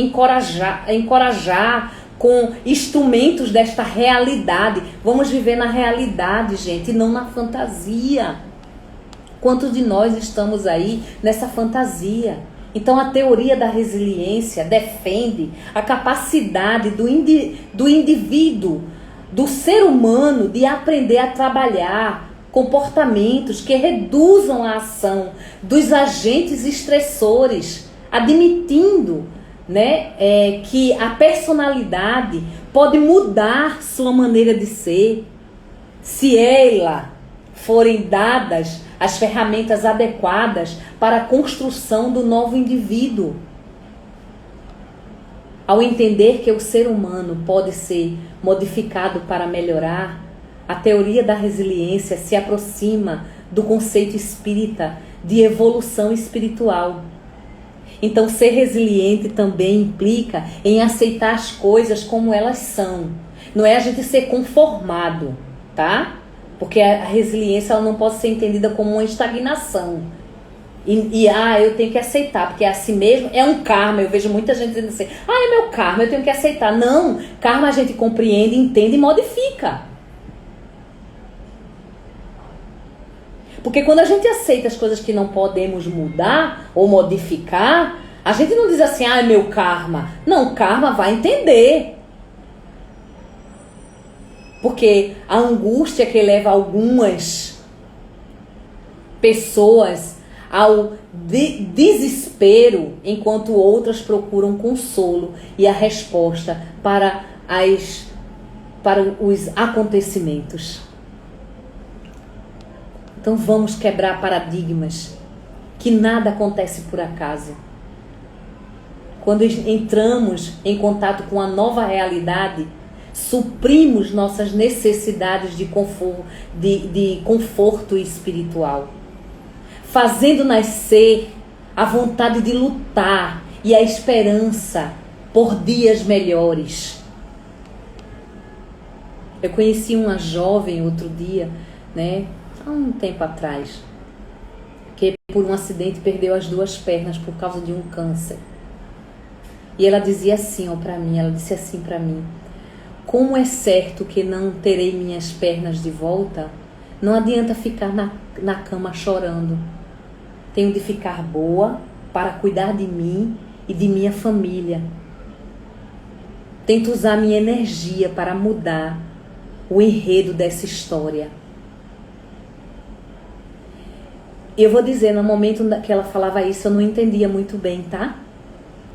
encorajar com instrumentos desta realidade. Vamos viver na realidade, gente, e não na fantasia. Quantos de nós estamos aí nessa fantasia? Então a teoria da resiliência defende a capacidade do indivíduo, do ser humano, de aprender a trabalhar comportamentos que reduzam a ação dos agentes estressores, admitindo, né, que a personalidade pode mudar sua maneira de ser se ela forem dadas as ferramentas adequadas para a construção do novo indivíduo. Ao entender que o ser humano pode ser modificado para melhorar, a teoria da resiliência se aproxima do conceito espírita de evolução espiritual. Então, ser resiliente também implica em aceitar as coisas como elas são. Não é a gente ser conformado, tá? Porque a resiliência ela não pode ser entendida como uma estagnação. Eu tenho que aceitar, porque é assim mesmo, é um karma. Eu vejo muita gente dizendo assim, é meu karma, eu tenho que aceitar. Não, karma a gente compreende, entende e modifica. Porque quando a gente aceita as coisas que não podemos mudar ou modificar, a gente não diz assim, é meu karma. Não, karma vai entender. Porque a angústia que leva algumas pessoas ao desespero, enquanto outras procuram consolo e a resposta para os acontecimentos. Então vamos quebrar paradigmas, que nada acontece por acaso. quando entramos em contato com a nova realidade, suprimos nossas necessidades de conforto espiritual, fazendo nascer a vontade de lutar e a esperança por dias melhores. Eu conheci uma jovem outro dia, né, há um tempo atrás, que por um acidente perdeu as 2 pernas por causa de um câncer. E ela dizia assim, ela disse assim para mim: como é certo que não terei minhas pernas de volta, não adianta ficar na cama chorando. Tenho de ficar boa para cuidar de mim e de minha família. Tento usar minha energia para mudar o enredo dessa história. Eu vou dizer, no momento que ela falava isso, eu não entendia muito bem, tá?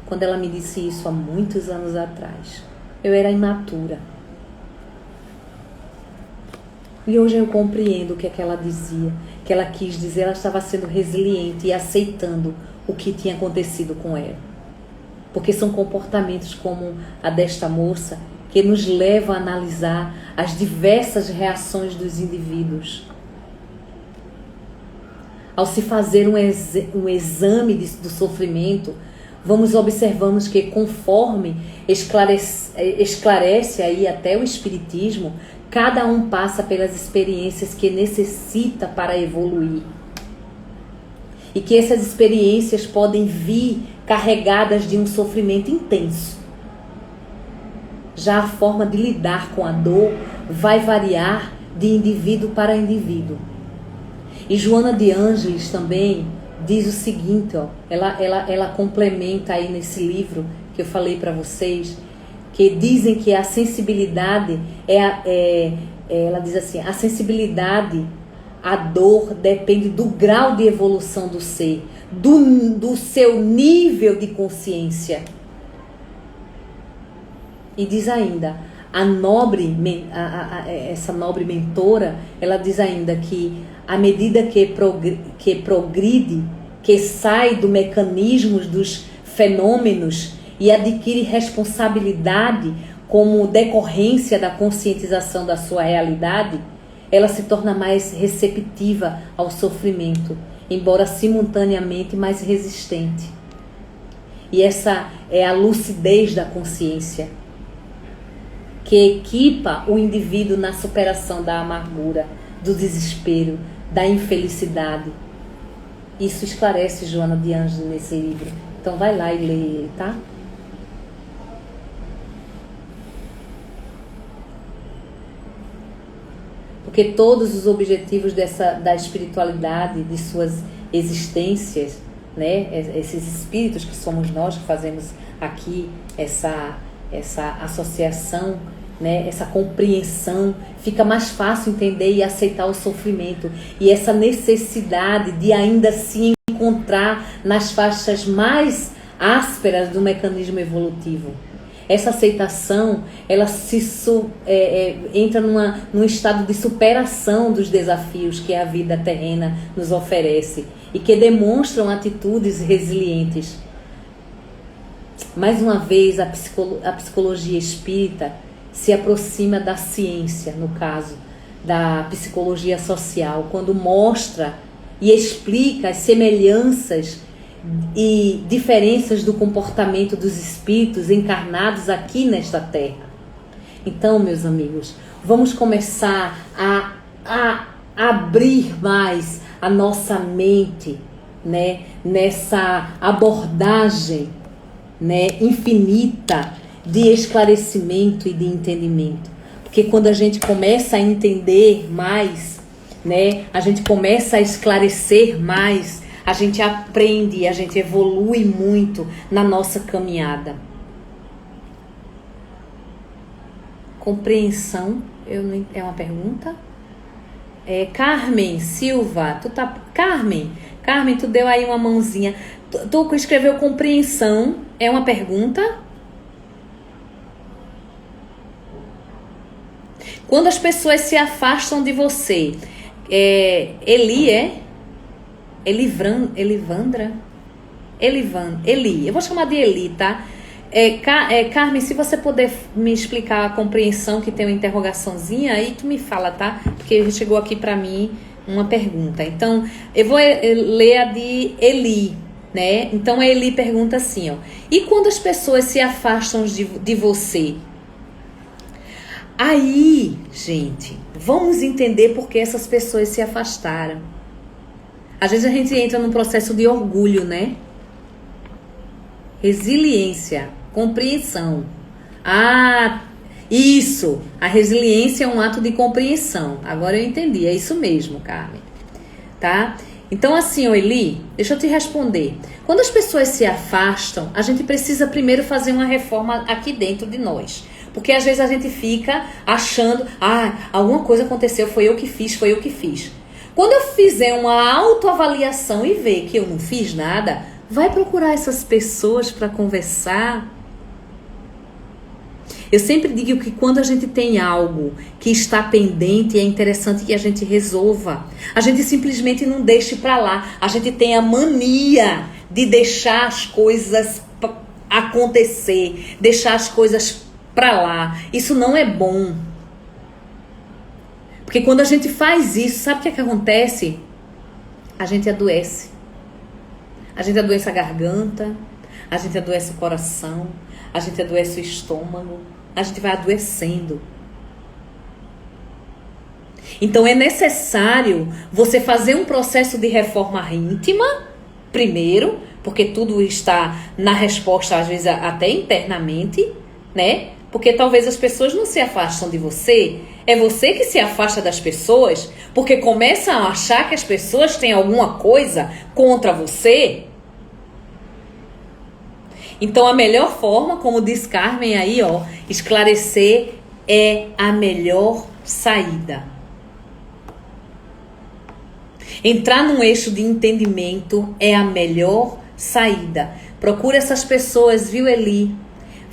Quando ela me disse isso há muitos anos atrás. Eu era imatura. E hoje eu compreendo o que é que ela dizia, que ela quis dizer. Ela estava sendo resiliente e aceitando o que tinha acontecido com ela. Porque são comportamentos como a desta moça que nos levam a analisar as diversas reações dos indivíduos. Ao se fazer um exame do sofrimento, observamos que conforme esclarece aí até o Espiritismo, cada um passa pelas experiências que necessita para evoluir. E que essas experiências podem vir carregadas de um sofrimento intenso. Já a forma de lidar com a dor vai variar de indivíduo para indivíduo. E Joana de Ângeles também diz o seguinte, ela complementa aí nesse livro que eu falei para vocês, que dizem que a sensibilidade ela diz assim, a sensibilidade à dor depende do grau de evolução do ser, do seu nível de consciência. E diz ainda, essa nobre mentora, ela diz ainda que à medida que progride, que sai do mecanismo dos fenômenos e adquire responsabilidade como decorrência da conscientização da sua realidade, ela se torna mais receptiva ao sofrimento, embora simultaneamente mais resistente. E essa é a lucidez da consciência, que equipa o indivíduo na superação da amargura, do desespero, da infelicidade. Isso esclarece Joana de Ângeles nesse livro. Então vai lá e lê ele, tá? Porque todos os objetivos da espiritualidade, de suas existências, né? Esses espíritos que somos nós, que fazemos aqui essa associação, né? Essa compreensão, fica mais fácil entender e aceitar o sofrimento. E essa necessidade de ainda se encontrar nas faixas mais ásperas do mecanismo evolutivo. Essa aceitação, ela entra num estado de superação dos desafios que a vida terrena nos oferece e que demonstram atitudes resilientes. Mais uma vez, a psicologia espírita se aproxima da ciência, no caso da psicologia social, quando mostra e explica as semelhanças e diferenças do comportamento dos espíritos encarnados aqui nesta terra. Então, meus amigos, vamos começar a abrir mais a nossa mente, né, nessa abordagem, né, infinita de esclarecimento e de entendimento. Porque quando a gente começa a entender mais, né, a gente começa a esclarecer mais, a gente aprende, a gente evolui muito na nossa caminhada. Compreensão, é uma pergunta? Carmen Silva, Carmen, tu deu aí uma mãozinha. Tu escreveu compreensão, é uma pergunta? Quando as pessoas se afastam de você, Elivandra? Eli. Eu vou chamar de Eli, tá? Carmen, se você puder me explicar a compreensão, que tem uma interrogaçãozinha, aí tu me fala, tá? Porque chegou aqui pra mim uma pergunta. Então, eu vou ler a de Eli, né? Então, a Eli pergunta assim, ó. E quando as pessoas se afastam de você? Aí, gente, vamos entender por que essas pessoas se afastaram. Às vezes a gente entra num processo de orgulho, né? Resiliência, compreensão. Ah, isso! A resiliência é um ato de compreensão. Agora eu entendi, é isso mesmo, Carmen. Tá? Então assim, Eli, deixa eu te responder. Quando as pessoas se afastam, a gente precisa primeiro fazer uma reforma aqui dentro de nós. Porque às vezes a gente fica achando, alguma coisa aconteceu, foi eu que fiz. Quando eu fizer uma autoavaliação e ver que eu não fiz nada, vai procurar essas pessoas para conversar. Eu sempre digo que quando a gente tem algo que está pendente, é interessante que a gente resolva. A gente simplesmente não deixe para lá. A gente tem a mania de deixar as coisas acontecer, deixar as coisas para lá. Isso não é bom. Porque quando a gente faz isso, sabe o que é que acontece? A gente adoece. A gente adoece a garganta, a gente adoece o coração, a gente adoece o estômago, a gente vai adoecendo. Então é necessário você fazer um processo de reforma íntima, primeiro, porque tudo está na resposta, às vezes até internamente, né? Porque talvez as pessoas não se afastam de você, é você que se afasta das pessoas, porque começa a achar que as pessoas têm alguma coisa contra você. Então a melhor forma, como diz Carmen aí, ó, esclarecer é a melhor saída. Entrar num eixo de entendimento é a melhor saída. Procura essas pessoas, viu, Eli?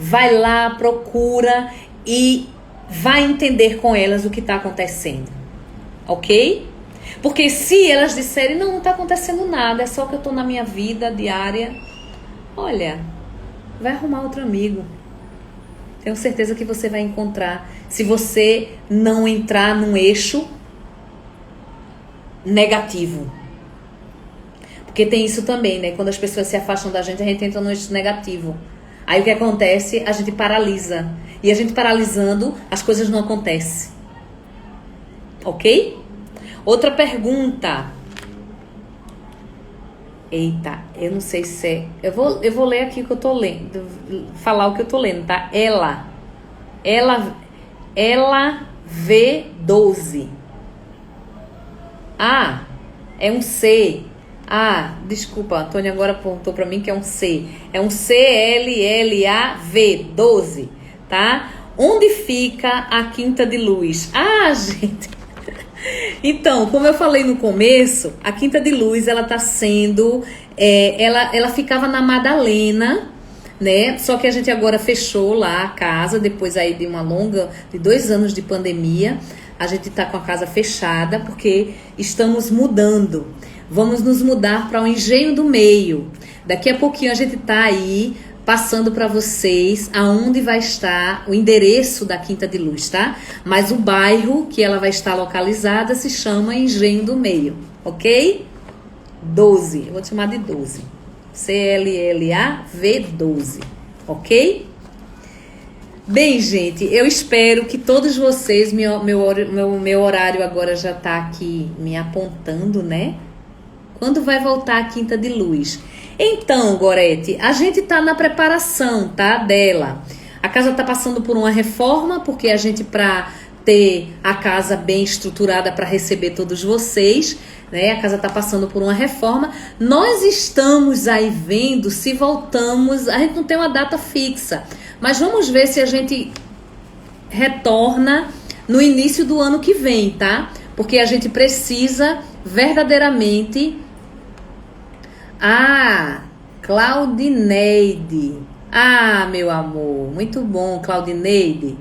Vai lá, procura e vai entender com elas o que está acontecendo. Ok? Porque se elas disserem, não está acontecendo nada, é só que eu estou na minha vida diária. Olha, vai arrumar outro amigo. Tenho certeza que você vai encontrar. Se você não entrar num eixo negativo. Porque tem isso também, né? Quando as pessoas se afastam da gente, a gente entra num eixo negativo. Aí o que acontece? A gente paralisa. E a gente paralisando, as coisas não acontecem. Ok? Outra pergunta. Eita, eu não sei se é... Eu vou ler aqui o que eu tô lendo. Falar o que eu tô lendo, tá? Ela V12. Ah, é um C. Ah, desculpa, a Antônia agora apontou pra mim que é um C. É um CLLAV12, tá? Onde fica a Quinta de Luz? Ah, gente. Então, como eu falei no começo, a Quinta de Luz, ela tá sendo... ela ficava na Madalena, né? Só que a gente agora fechou lá a casa, depois aí de de 2 anos de pandemia. A gente tá com a casa fechada porque estamos mudando. Vamos nos mudar para o Engenho do Meio. Daqui a pouquinho a gente tá aí passando para vocês aonde vai estar o endereço da Quinta de Luz, tá? Mas o bairro que ela vai estar localizada se chama Engenho do Meio, ok? 12, eu vou te chamar de 12. CLLAV12, ok? Bem, gente, eu espero que todos vocês, meu horário agora já tá aqui me apontando, né? Quando vai voltar a Quinta de Luz? Então, Gorete, a gente tá na preparação, tá? Dela. A casa tá passando por uma reforma, porque a gente, pra ter a casa bem estruturada para receber todos vocês, né? A casa tá passando por uma reforma. Nós estamos aí vendo se voltamos. A gente não tem uma data fixa, mas vamos ver se a gente retorna no início do ano que vem, tá? Porque a gente precisa verdadeiramente... Ah, Claudineide. Ah, meu amor, muito bom, Claudineide.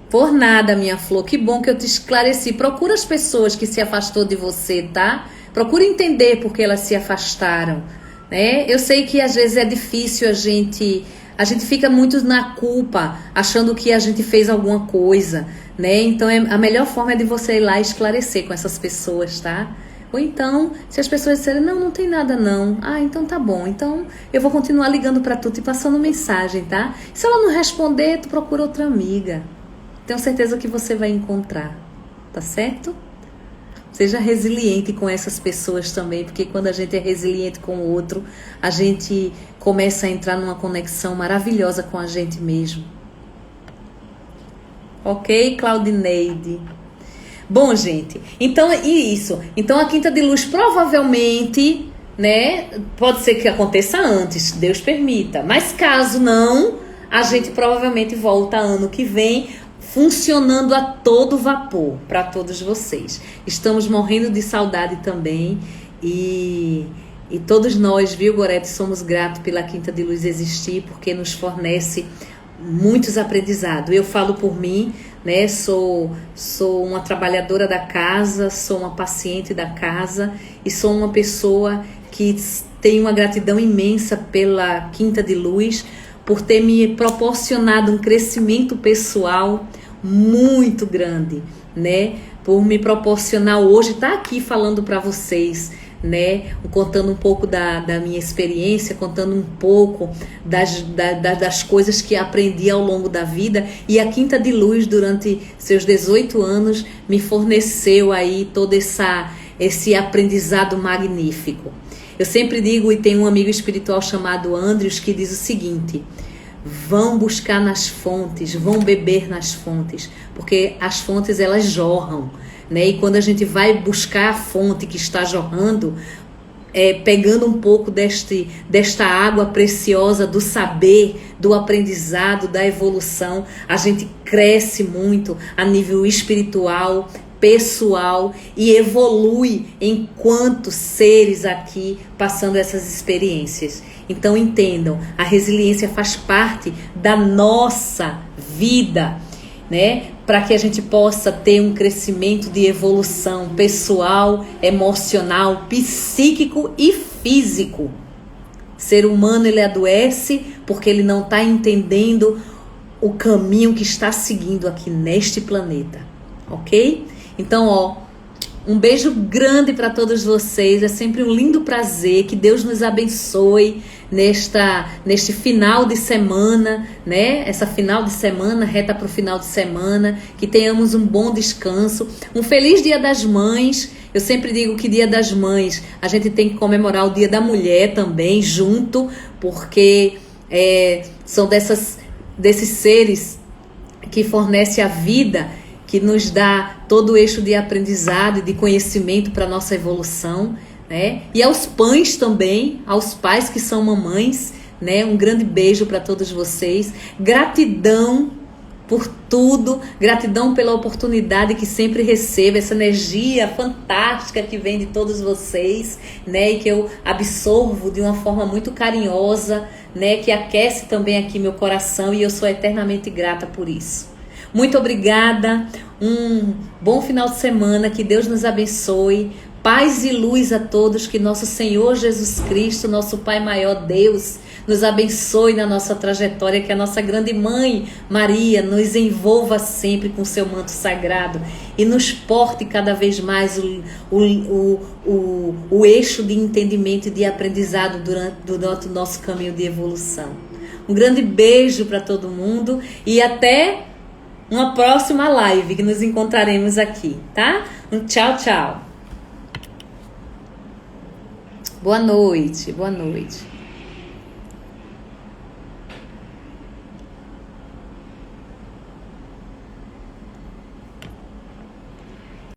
Por nada, minha flor, que bom que eu te esclareci. Procura as pessoas que se afastou de você, tá? Procure entender por que elas se afastaram, né? Eu sei que às vezes é difícil, a gente fica muito na culpa, achando que a gente fez alguma coisa, né? Então a melhor forma é de você ir lá esclarecer com essas pessoas, tá? Ou então, se as pessoas disserem, não tem nada não. Ah, então tá bom. Então eu vou continuar ligando pra tu e passando mensagem, tá? Se ela não responder, tu procura outra amiga. Tenho certeza que você vai encontrar, tá certo? Seja resiliente com essas pessoas também, porque quando a gente é resiliente com o outro, a gente começa a entrar numa conexão maravilhosa com a gente mesmo. Ok, Claudineide? Bom, gente, então isso. Então a Quinta de Luz provavelmente, né, pode ser que aconteça antes, Deus permita. Mas caso não, a gente provavelmente volta ano que vem, funcionando a todo vapor para todos vocês. Estamos morrendo de saudade também e todos nós, viu, Gorete, somos gratos pela Quinta de Luz existir, porque nos fornece muitos aprendizados. Eu falo por mim, né? Sou uma trabalhadora da casa, sou uma paciente da casa e sou uma pessoa que tem uma gratidão imensa pela Quinta de Luz, por ter me proporcionado um crescimento pessoal muito grande, né? Por me proporcionar hoje estar aqui falando para vocês, né? Contando um pouco da minha experiência, contando um pouco das coisas que aprendi ao longo da vida. E a Quinta de Luz, durante seus 18 anos, me forneceu aí todo esse aprendizado magnífico. Eu sempre digo, e tem um amigo espiritual chamado Andrews que diz o seguinte: vão buscar nas fontes, vão beber nas fontes, porque as fontes elas jorram, né? E quando a gente vai buscar a fonte que está jorrando, pegando um pouco desta água preciosa do saber, do aprendizado, da evolução, a gente cresce muito a nível espiritual, pessoal e evolui enquanto seres aqui passando essas experiências. Então entendam, a resiliência faz parte da nossa vida, né? Para que a gente possa ter um crescimento de evolução pessoal, emocional, psíquico e físico. O ser humano ele adoece porque ele não está entendendo o caminho que está seguindo aqui neste planeta, ok? Então, um beijo grande para todos vocês. É sempre um lindo prazer. Que Deus nos abençoe neste final de semana, né? Essa final de semana, reta para o final de semana. Que tenhamos um bom descanso. Um feliz Dia das Mães. Eu sempre digo que Dia das Mães a gente tem que comemorar o Dia da Mulher também, junto, porque são desses seres que fornecem a vida, que nos dá todo o eixo de aprendizado e de conhecimento para a nossa evolução, né? E aos pães também, aos pais que são mamães, né? Um grande beijo para todos vocês. Gratidão por tudo, gratidão pela oportunidade que sempre recebo, essa energia fantástica que vem de todos vocês, né? E que eu absorvo de uma forma muito carinhosa, né? Que aquece também aqui meu coração e eu sou eternamente grata por isso. Muito obrigada, um bom final de semana, que Deus nos abençoe, paz e luz a todos, que nosso Senhor Jesus Cristo, nosso Pai maior Deus, nos abençoe na nossa trajetória, que a nossa grande mãe Maria nos envolva sempre com seu manto sagrado e nos porte cada vez mais o eixo de entendimento e de aprendizado durante o nosso caminho de evolução. Um grande beijo para todo mundo e até uma próxima live que nos encontraremos aqui, tá? Um tchau, tchau. Boa noite, boa noite.